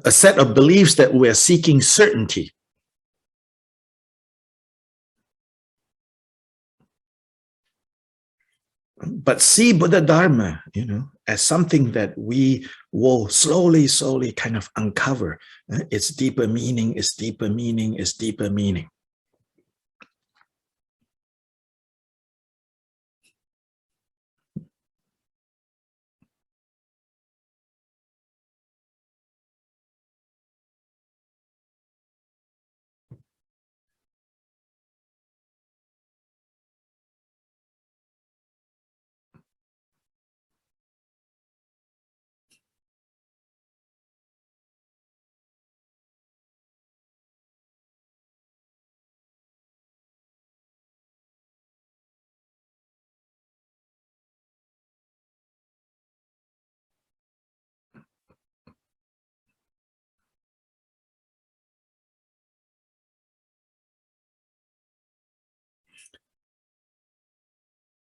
A set of beliefs that we're seeking certainty. But see Buddha Dharma, you know, as something that we will slowly kind of uncover its deeper meaning, its deeper meaning, its deeper meaning.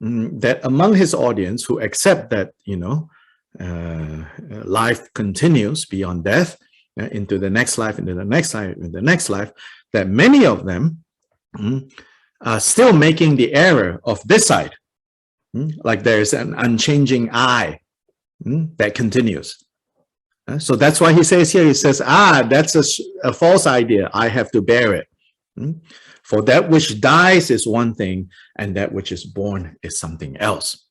that among his audience who accept that, life continues beyond death, into the next life, into the next life, into the next life, that many of them are still making the error of this side. Like there's an unchanging I that continues. So that's why he says here, he says, that's a false idea. I have to bear it. For that which dies is one thing, and that which is born is something else.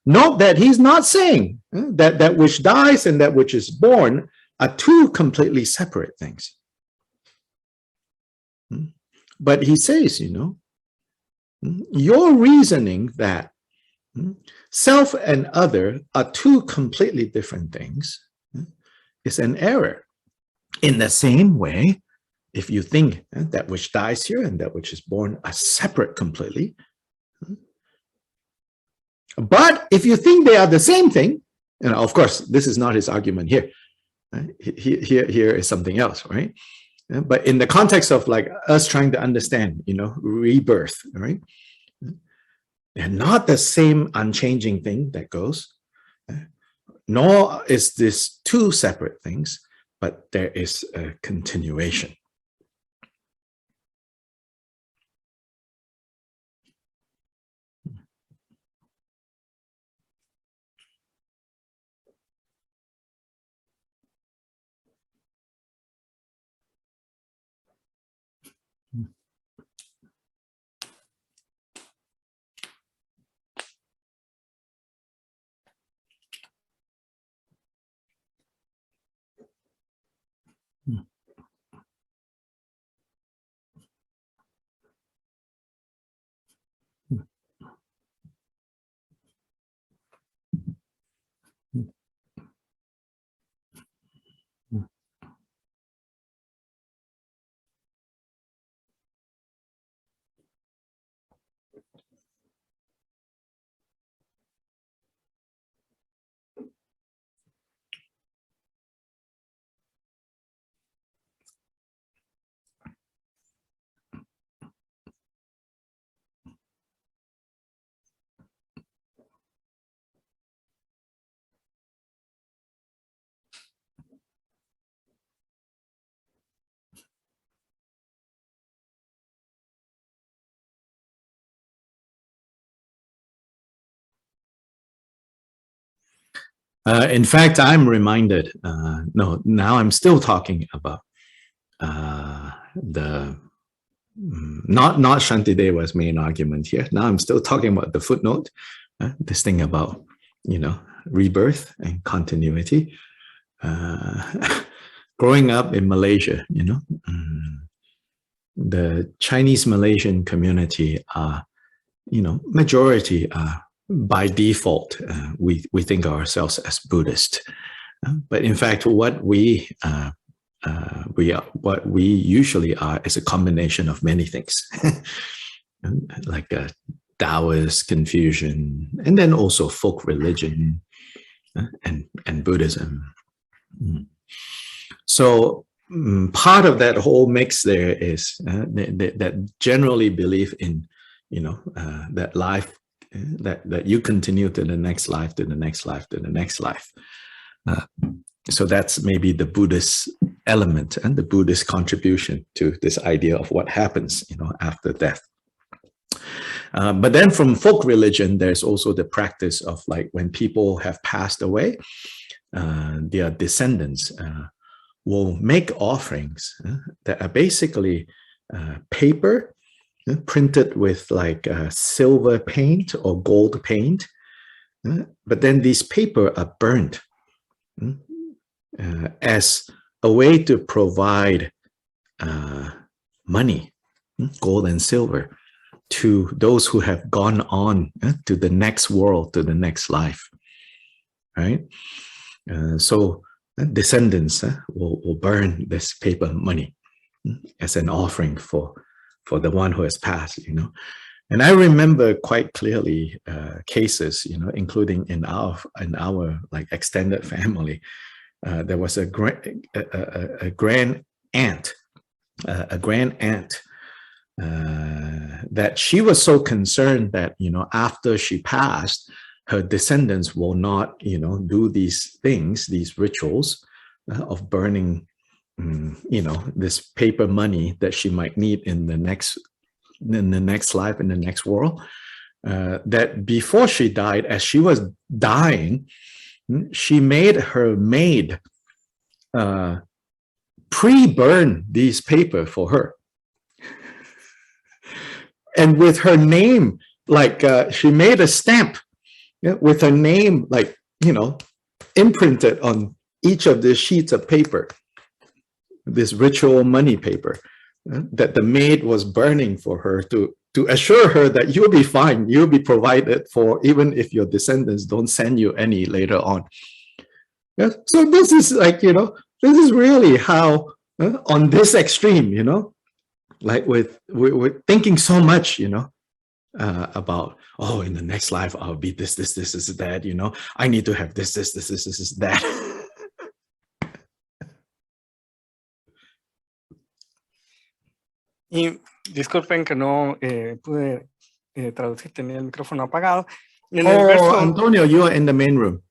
Note that he's not saying that that which dies and that which is born are two completely separate things. But he says, your reasoning that self and other are two completely different things is an error. In the same way, if you think that which dies here and that which is born are separate completely, but if you think they are the same thing, of course, this is not his argument here. Here is something else, right? But in the context of like us trying to understand, rebirth, right? They're not the same unchanging thing that goes, nor is this two separate things, but there is a continuation. In fact, I'm reminded, now I'm still talking about not Shantideva's main argument here. Now I'm still talking about the footnote, this thing about, rebirth and continuity. Growing up in Malaysia, the Chinese Malaysian community are, majority are by default, we think of ourselves as Buddhist, but in fact, what we usually are is a combination of many things, like Taoist, Confucian, and then also folk religion and Buddhism. So part of that whole mix there is that generally believe in, that life. That you continue to the next life, to the next life, to the next life. So that's maybe the Buddhist element and the Buddhist contribution to this idea of what happens, after death. But then from folk religion, there's also the practice of like when people have passed away, their descendants will make offerings that are basically paper printed with like silver paint or gold paint, but then these paper are burnt as a way to provide money, gold and silver, to those who have gone on to the next world, to the next life, right? So descendants will burn this paper money as an offering for the one who has passed, And I remember quite clearly cases, including in our like extended family. There was a grand aunt that she was so concerned that, after she passed, her descendants will not, do these things, these rituals of burning, this paper money that she might need in the next life, in the next world. That before she died, as she was dying, she made her maid pre-burn these paper for her. And with her name, like she made a stamp with her name, like, imprinted on each of the sheets of paper, this ritual money paper that the maid was burning for her to assure her that you'll be fine, you'll be provided for, even if your descendants don't send you any later on. Yeah? So this is like, this is really how, on this extreme, like we're thinking so much, about, oh, in the next life, I'll be this, that, I need to have this, that. Y disculpen que no pude traducir, tenía el micrófono apagado. En el verso, Antonio, you are in the main room.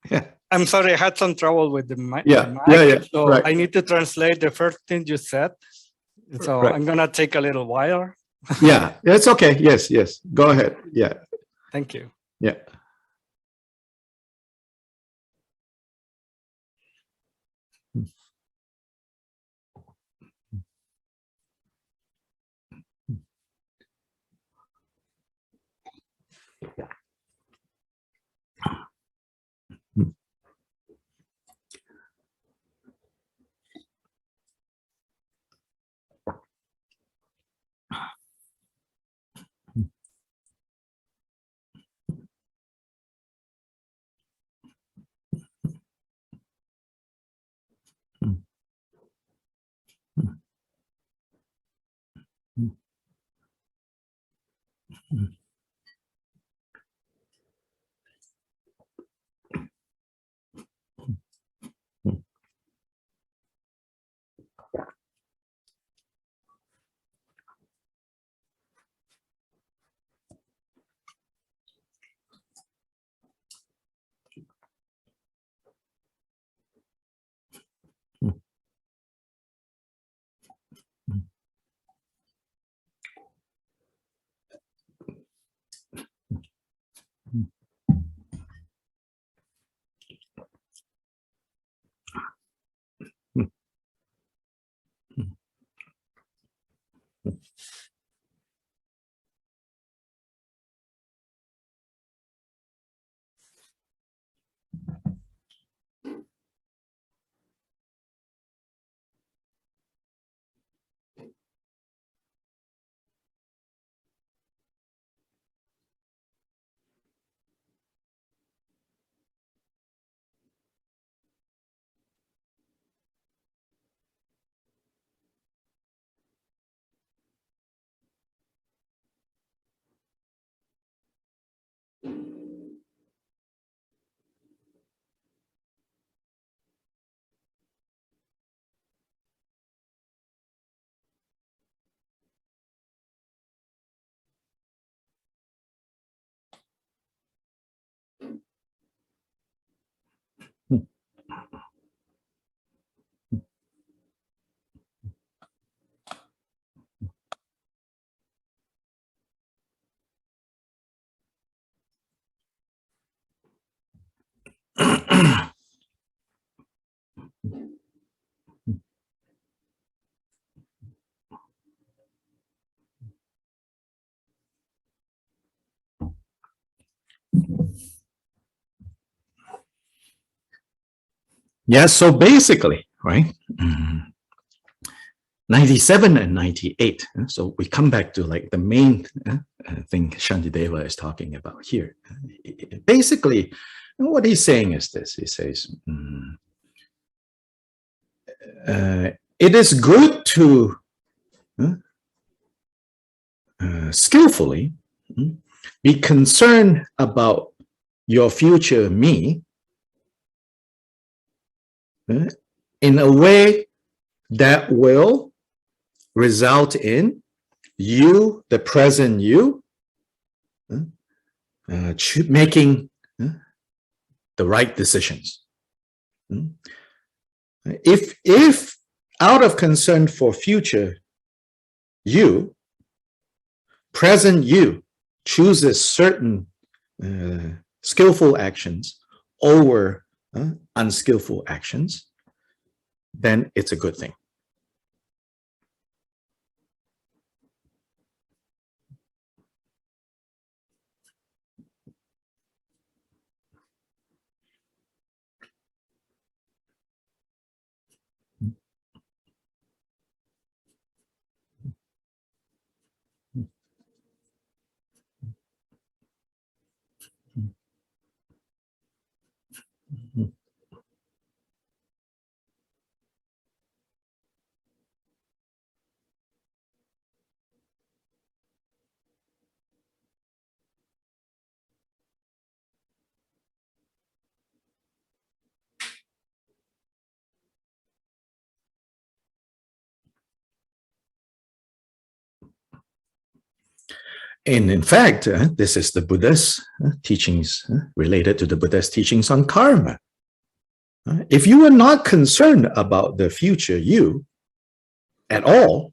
Yeah. I'm sorry, I had some trouble with the mic. Yeah. So right. I need to translate the first thing you said. So Right. I'm going to take a little while. Yeah, it's okay. Yes. Go ahead. Yeah. Thank you. Yeah. Yeah, so basically, right, 97 and 98. So we come back to like the main thing Shantideva is talking about here. Basically, what he's saying is this. He says, it is good to skillfully be concerned about your future me in a way that will result in you, the present you, making the right decisions. If out of concern for future you, present you chooses certain skillful actions over unskillful actions, then it's a good thing. And in fact, this is the Buddha's teachings related to the Buddha's teachings on karma. If you are not concerned about the future you at all,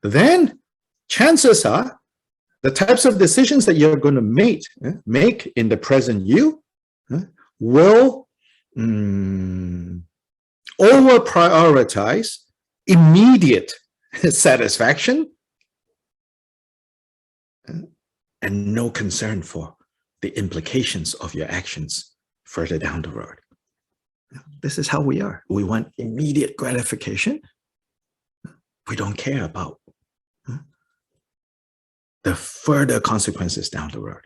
then chances are the types of decisions that you're going to make in the present you will over prioritize immediate satisfaction and no concern for the implications of your actions further down the road. This is how we are. We want immediate gratification. We don't care about the further consequences down the road.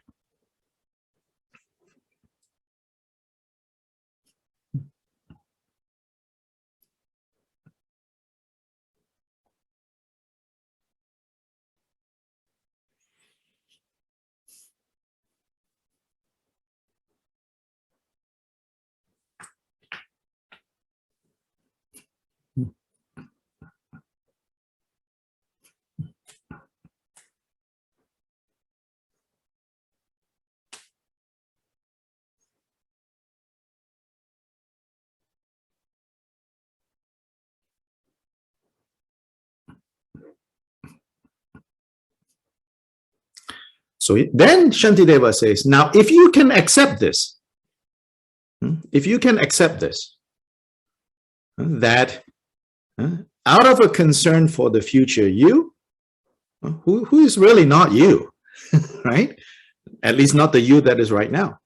So then Shantideva says, now if you can accept this, that out of a concern for the future you, who is really not you, right? At least not the you that is right now.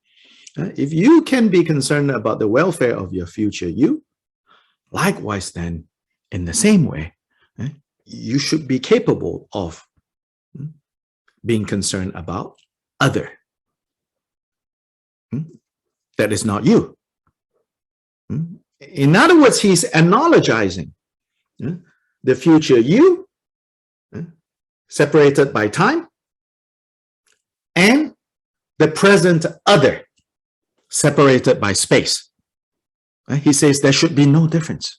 If you can be concerned about the welfare of your future you, likewise then, in the same way, you should be capable of being concerned about other. That is not you. In other words, he's analogizing the future you, separated by time, and the present other, separated by space. He says there should be no difference.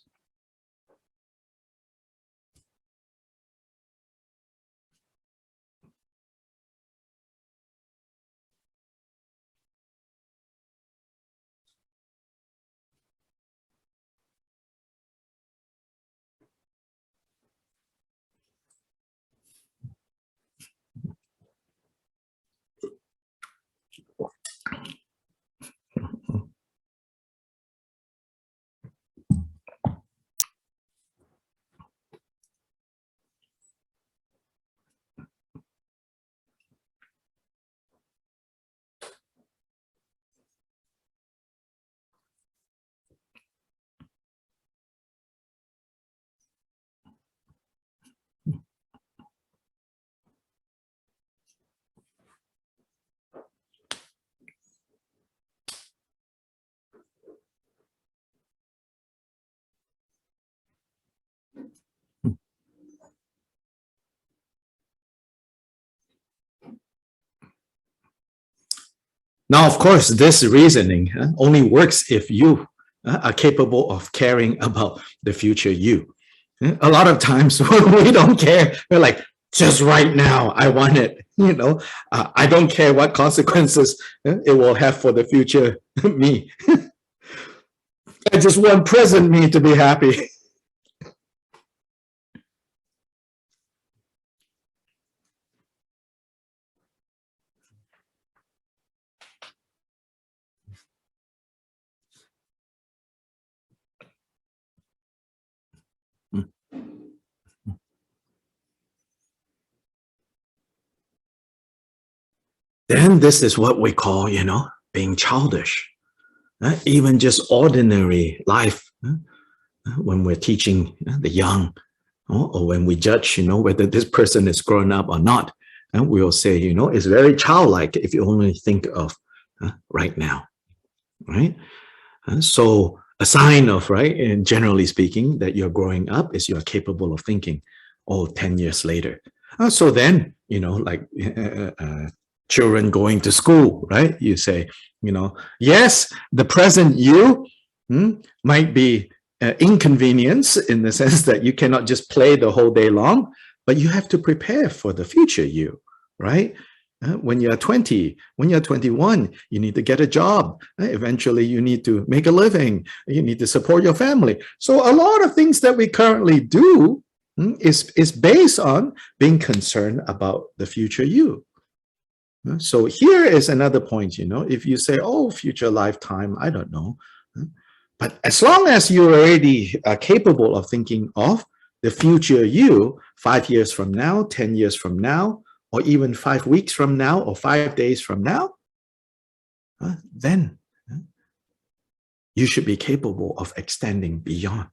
Now, of course, this reasoning only works if you are capable of caring about the future you. A lot of times when we don't care, we're like, just right now, I want it. I don't care what consequences it will have for the future me. I just want present me to be happy. Then this is what we call, being childish. Even just ordinary life, when we're teaching the young, or when we judge, whether this person is grown up or not, and we'll say, it's very childlike if you only think of right now, right? So a sign of, right, and generally speaking, that you're growing up is you're capable of thinking, 10 years later. So then, like children going to school, right? You say, yes, the present you might be inconvenience in the sense that you cannot just play the whole day long, but you have to prepare for the future you, right? When you're 20, when you're 21, you need to get a job. Eventually, you need to make a living. You need to support your family. So a lot of things that we currently do is based on being concerned about the future you. So here is another point, if you say, future lifetime, I don't know. But as long as you already are capable of thinking of the future you 5 years from now, 10 years from now, or even 5 weeks from now, or 5 days from now, then you should be capable of extending beyond.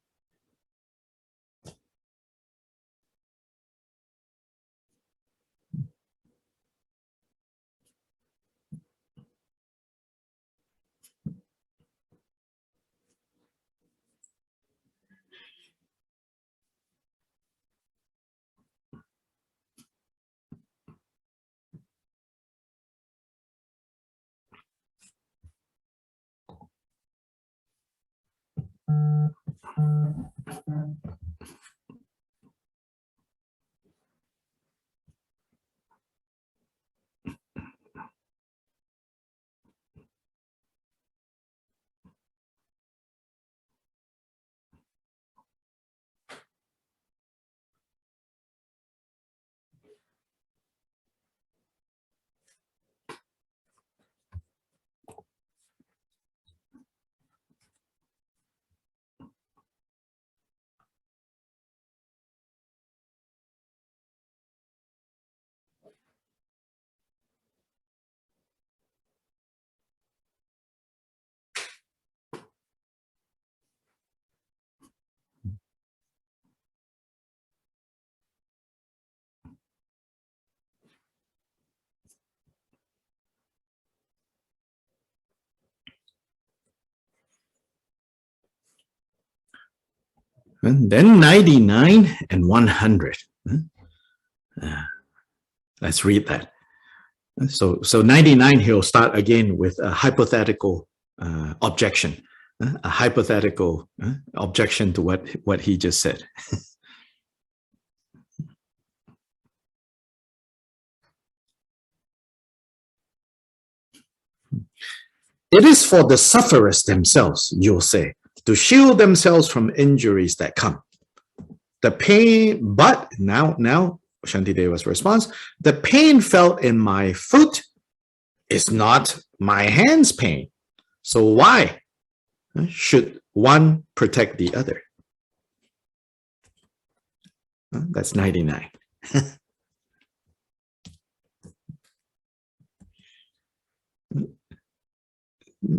And then 99 and 100. Let's read that. So 99, he'll start again with a hypothetical objection. A hypothetical objection to what he just said. It is for the sufferers themselves, you'll say, to shield themselves from injuries that come. The pain, but now Shantideva's response, the pain felt in my foot is not my hand's pain. So why should one protect the other? That's 99.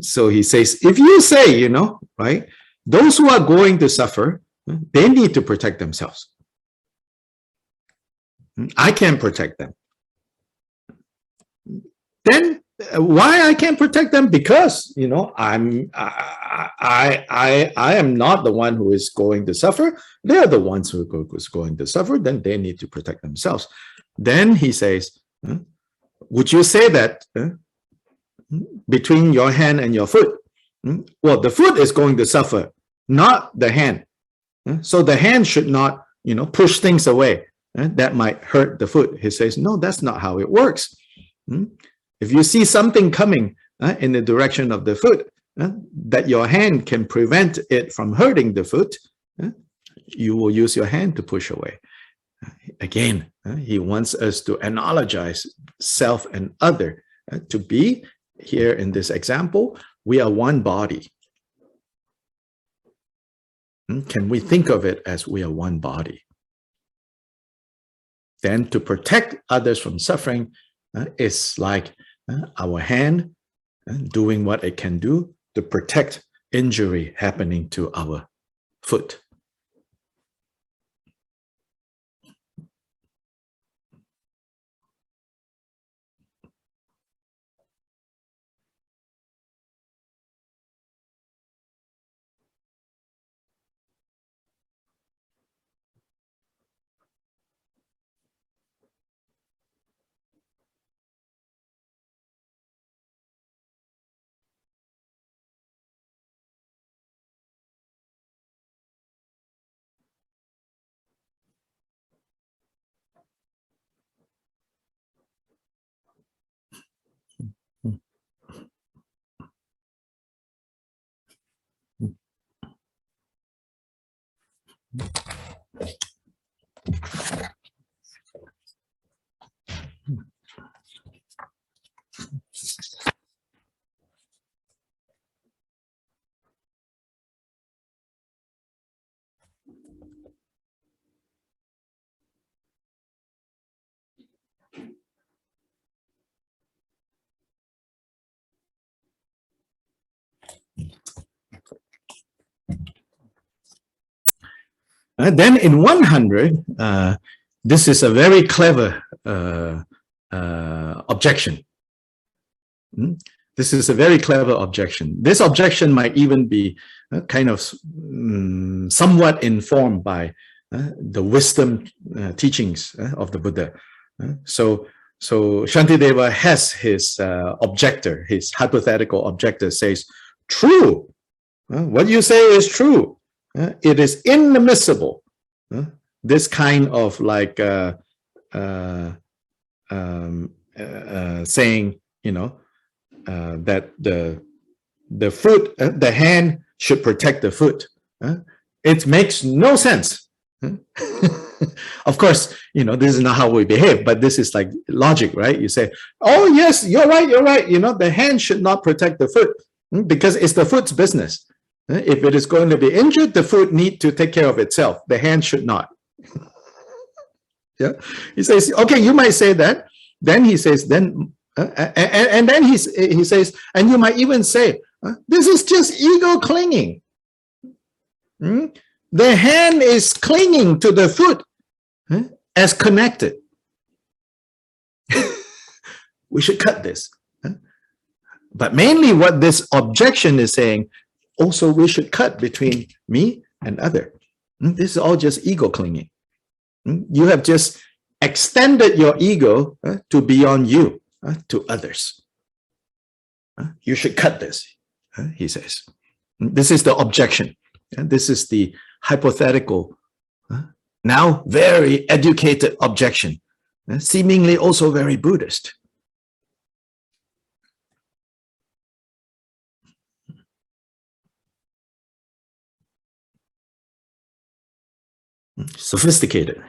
So he says, if you say, right, those who are going to suffer, they need to protect themselves. I can't protect them. Then why I can't protect them? Because, I am not the one who is going to suffer. They're the ones who is going to suffer. Then they need to protect themselves. Then he says, would you say that between your hand and your foot, Well, the foot is going to suffer, not the hand. So the hand should not, push things away. That might hurt the foot. He says, no, that's not how it works. If you see something coming in the direction of the foot, that your hand can prevent it from hurting the foot, you will use your hand to push away. Again, he wants us to analogize self and other. To be, here in this example, we are one body. Can we think of it as we are one body? Then to protect others from suffering is like our hand doing what it can do to protect injury happening to our foot. Then in 100, this is a very clever objection. This is a very clever objection. This objection might even be kind of somewhat informed by the wisdom teachings of the Buddha. So Shantideva has his objector, his hypothetical objector says, true, what you say is true. It is inadmissible. This kind of like saying, that the foot, the hand should protect the foot. It makes no sense. Of course, this is not how we behave, but this is like logic, right? You say, oh yes, you're right. The hand should not protect the foot because it's the foot's business. If it is going to be injured, the foot need to take care of itself. The hand should not. Yeah, he says, okay, you might say that. Then he says, then he says, and you might even say, this is just ego clinging. The hand is clinging to the foot as connected. We should cut this. But mainly what this objection is saying, also we should cut between me and other. This is all just ego clinging. You have just extended your ego to beyond you, to others. You should cut this, he says. This is the objection. And this is the hypothetical, now very educated objection, seemingly also very Buddhist. Sophisticated.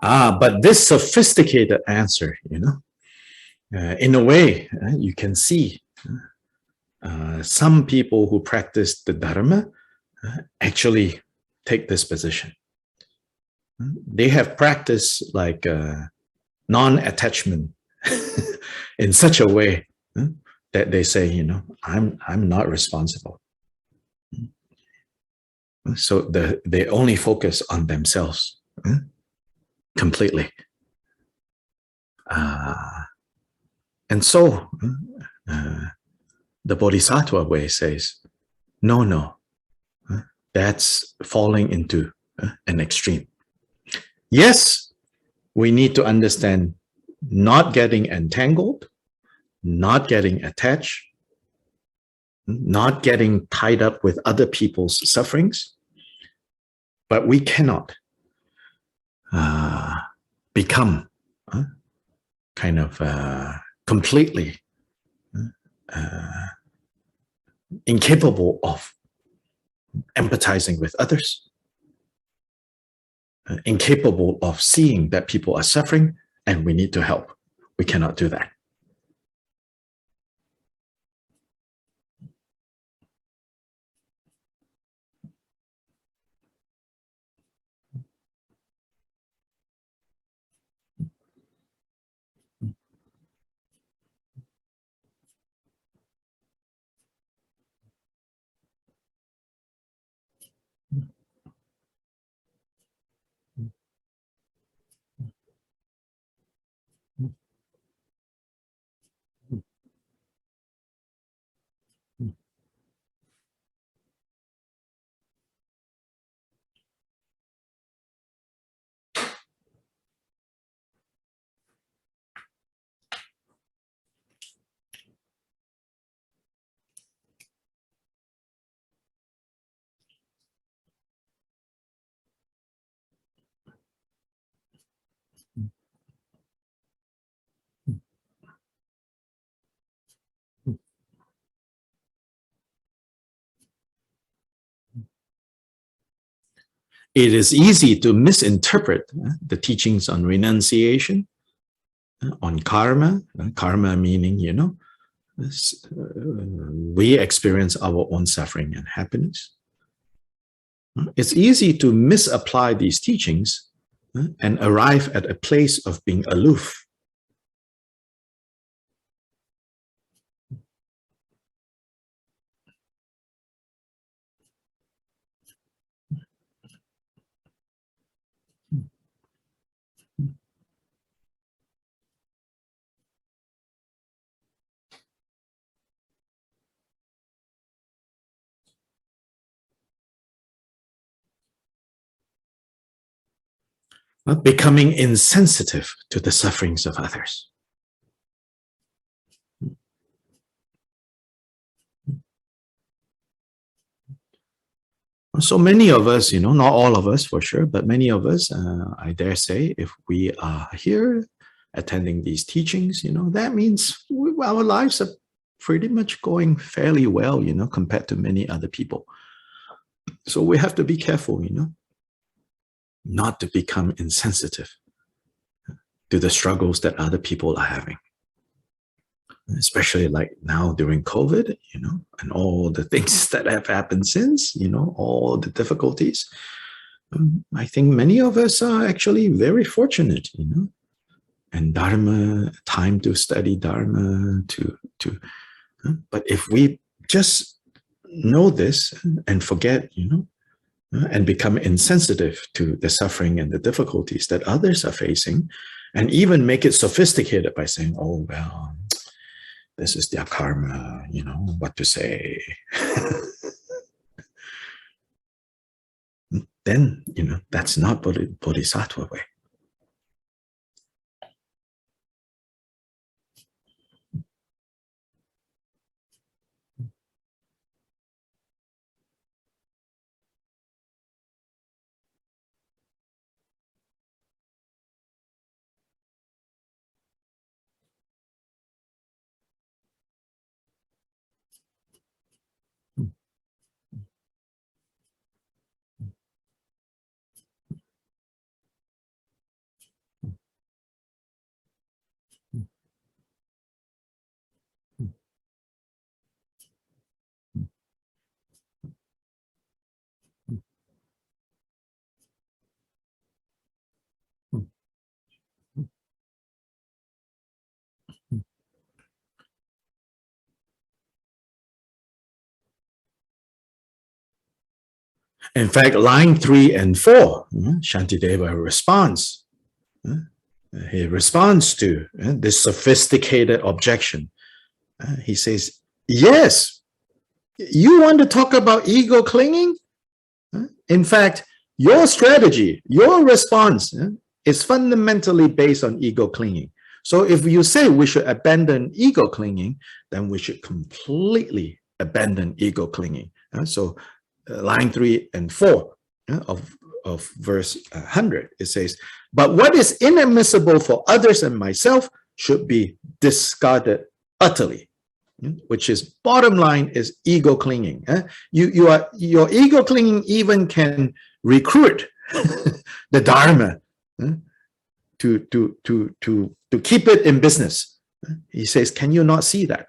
But this sophisticated answer, in a way, you can see some people who practice the Dharma actually take this position. They have practiced like non-attachment in such a way that they say, I'm not responsible. So they only focus on themselves completely. And so the Bodhisattva way says, no, that's falling into an extreme. Yes, we need to understand not getting entangled, not getting attached, not getting tied up with other people's sufferings, but we cannot become kind of completely incapable of empathizing with others, incapable of seeing that people are suffering and we need to help. We cannot do that. It is easy to misinterpret the teachings on renunciation, on karma. Karma meaning, we experience our own suffering and happiness. It's easy to misapply these teachings and arrive at a place of being aloof. Becoming insensitive to the sufferings of others. So many of us, not all of us for sure, but many of us, I dare say, if we are here attending these teachings, that means our lives are pretty much going fairly well, compared to many other people. So we have to be careful, not to become insensitive to the struggles that other people are having. Especially like now during COVID, and all the things that have happened since, all the difficulties. I think many of us are actually very fortunate, and Dharma, time to study Dharma, but if we just know this and forget, and become insensitive to the suffering and the difficulties that others are facing, and even make it sophisticated by saying, oh, well, this is their karma, what to say. Then, that's not Bodhisattva way. In fact, line 3 and 4, Shantideva responds. He responds to this sophisticated objection. He says, yes, you want to talk about ego clinging? In fact, your strategy, your response is fundamentally based on ego clinging. So if you say we should abandon ego clinging, then we should completely abandon ego clinging. So line 3 and 4 of verse 100, it says, but what is inadmissible for others and myself should be discarded utterly, which is bottom line is ego clinging. Your ego clinging even can recruit the Dharma to keep it in business. He says, can you not see that?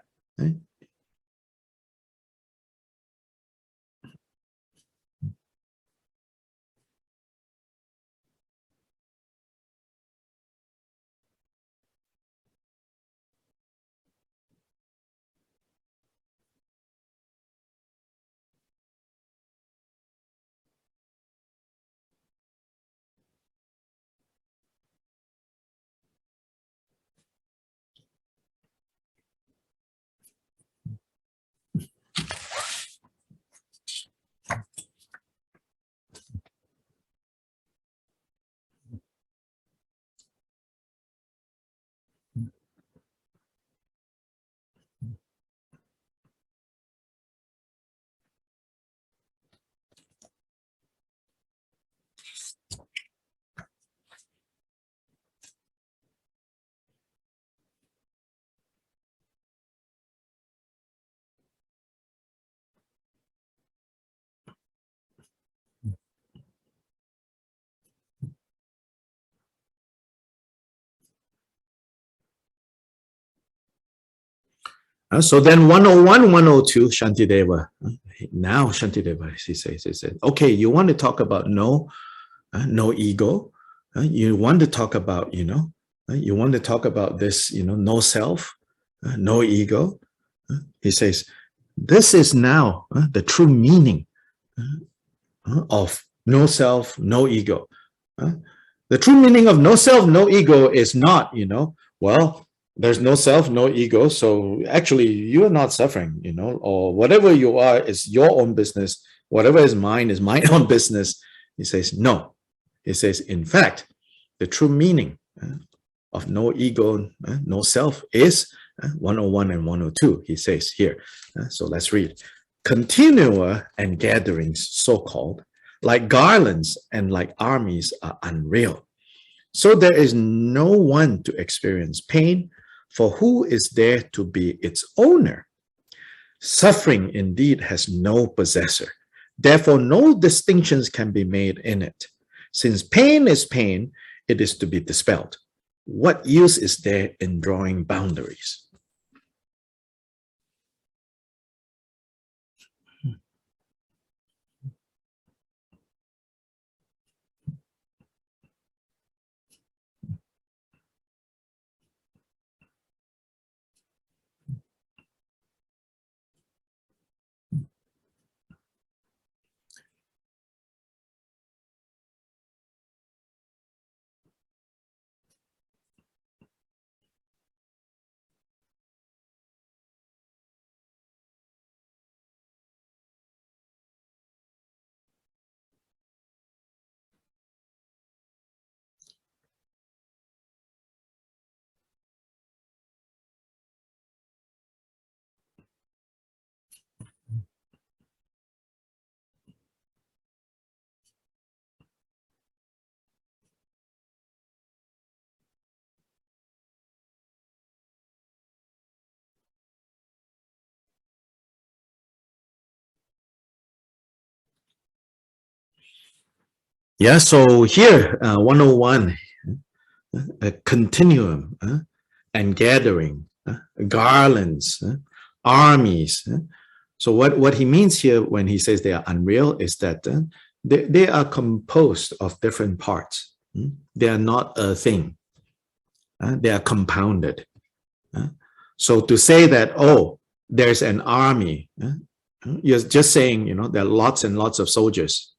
So then 101, 102, Shantideva. Now Shantideva, he says, okay, you want to talk about no ego. You want to talk about, you want to talk about this, no self, no ego. He says, this is now the true meaning of no self, no ego. The true meaning of no self, no ego is not, well, there's no self, no ego. So actually you're not suffering, or whatever you are is your own business. Whatever is mine is my own business. He says, no. He says, in fact, the true meaning of no ego, no self is 101 and 102, he says here. So let's read. Continua and gatherings, so-called, like garlands and like armies are unreal. So there is no one to experience pain, for who is there to be its owner? Suffering indeed has no possessor. Therefore, no distinctions can be made in it. Since pain is pain, it is to be dispelled. What use is there in drawing boundaries? Yeah, so here, 101, a continuum and gathering, garlands, armies. So what he means here when he says they are unreal is that they are composed of different parts. They are not a thing. They are compounded. So to say that, oh, there's an army, you're just saying, there are lots and lots of soldiers.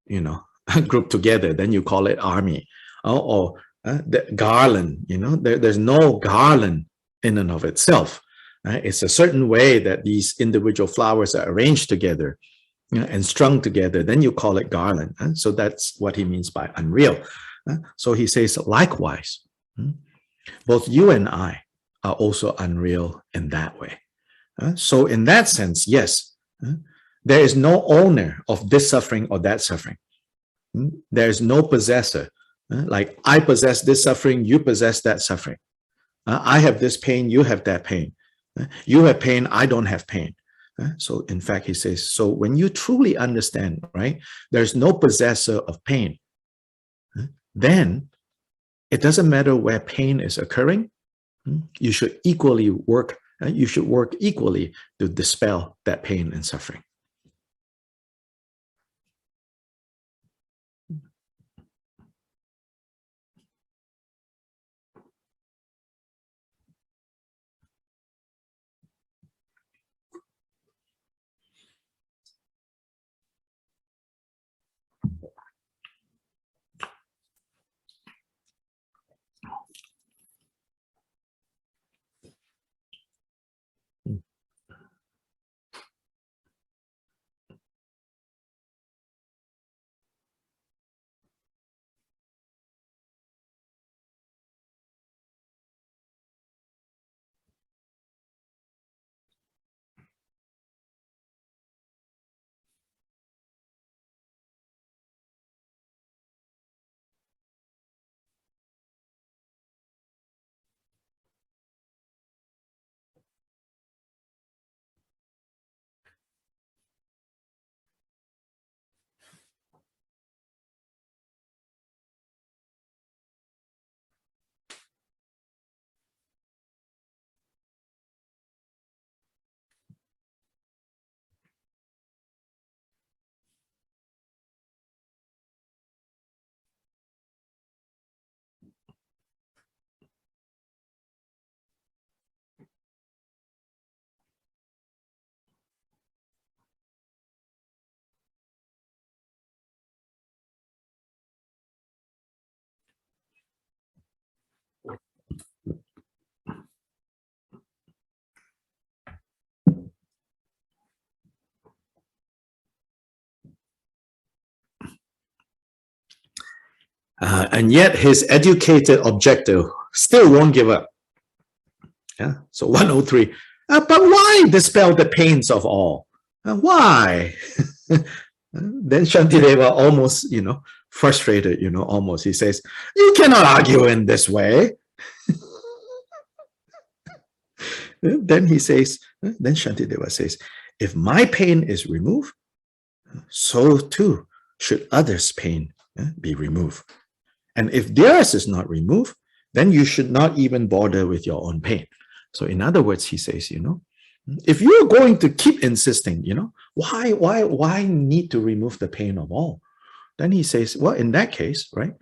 you know, grouped together, then you call it army. Or the garland, you know, there's no garland in and of itself. It's a certain way that these individual flowers are arranged together, you know, and strung together, then you call it garland. So that's what he means by unreal. So he says, likewise, both you and I are also unreal in that way. So in that sense, yes, there is no owner of this suffering or that suffering. There is no possessor. Like I possess this suffering, you possess that suffering. I have this pain, you have that pain. You have pain, I don't have pain. So in fact, he says, so when you truly understand, right, there's no possessor of pain, then it doesn't matter where pain is occurring. You should equally work, you should work equally to dispel that pain and suffering. And yet his educated objector still won't give up. Yeah. So 103. But why dispel the pains of all? Why? Then Shantideva almost, you know, frustrated, you know, almost. He says, you cannot argue in this way. Then he says, then Shantideva says, if my pain is removed, so too should others' pain be removed. And if theirs is not removed, then you should not even bother with your own pain. So in other words, he says, you know, if you're going to keep insisting, you know, why need to remove the pain of all? Then he says, well, in that case, right,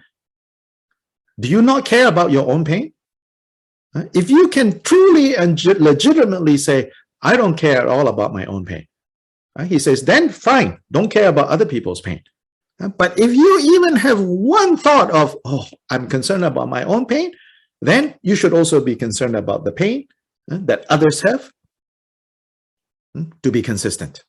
do you not care about your own pain? If you can truly and legitimately say, I don't care at all about my own pain, he says, then fine, don't care about other people's pain. But if you even have one thought of, oh, I'm concerned about my own pain, then you should also be concerned about the pain that others have, to be consistent.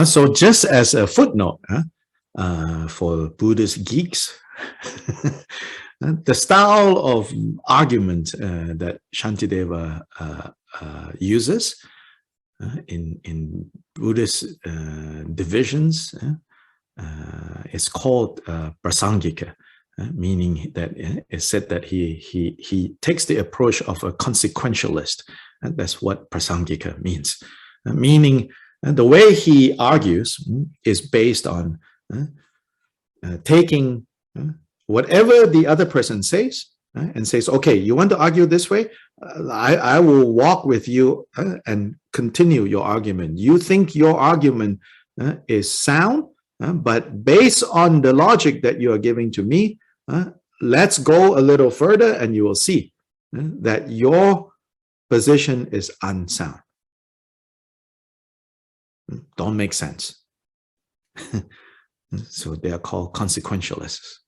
So just as a footnote for Buddhist geeks, the style of argument that Shantideva uses in Buddhist divisions is called prasangika, meaning that it's said that he takes the approach of a consequentialist, and that's what prasangika means, meaning the way he argues is based on taking whatever the other person says and says, okay, you want to argue this way? I will walk with you and continue your argument. You think your argument is sound, but based on the logic that you are giving to me, let's go a little further and you will see that your position is unsound. Don't make sense. So they are called consequentialists.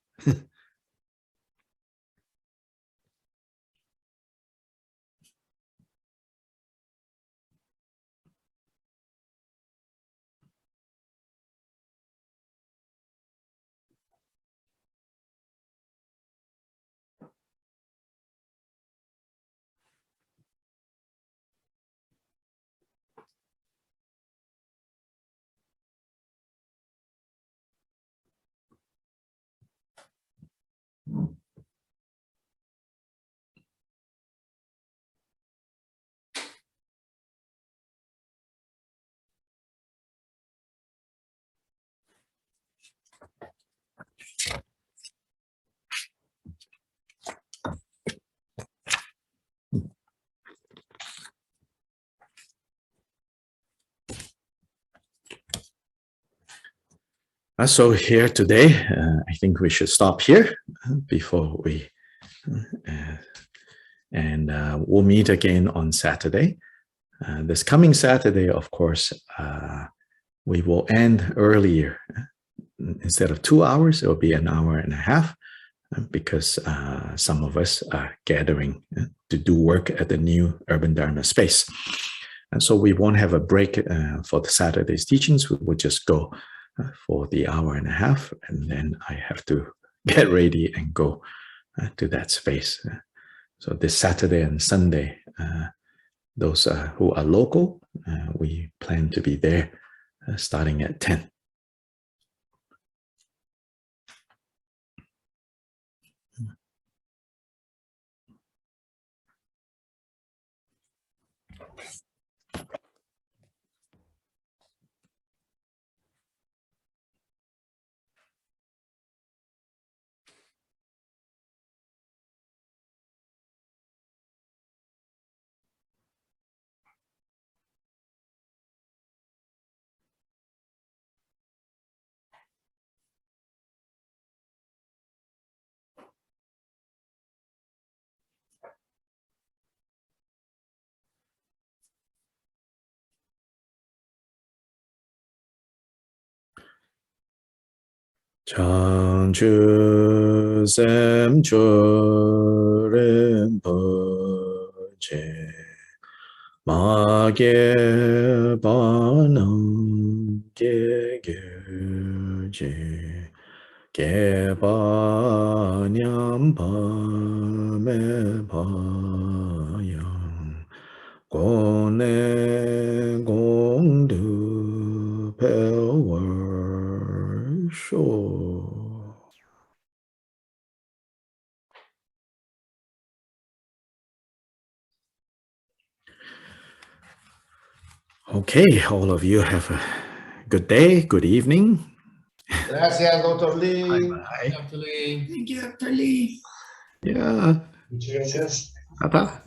So here today, I think we should stop here before we, and we'll meet again on Saturday. This coming Saturday, of course, we will end earlier. Instead of 2 hours, it will be an hour and a half because some of us are gathering to do work at the new Urban Dharma space. And so we won't have a break for the Saturday's teachings. We will just go for the hour and a half, and then I have to get ready and go to that space. So this Saturday and Sunday, those who are local, we plan to be there starting at 10. Changchu Semcho Rinpoche Magye Banam Gyegyuje Gyeba Nyamba Mepayam Gone Gongdu Pelwer Sho. Okay, all of you have a good day, good evening. Gracias, Dr. Lee. Bye. Dr. Lee. Thank you, Dr. Lee. Yeah. Muchas gracias. Ta-ta.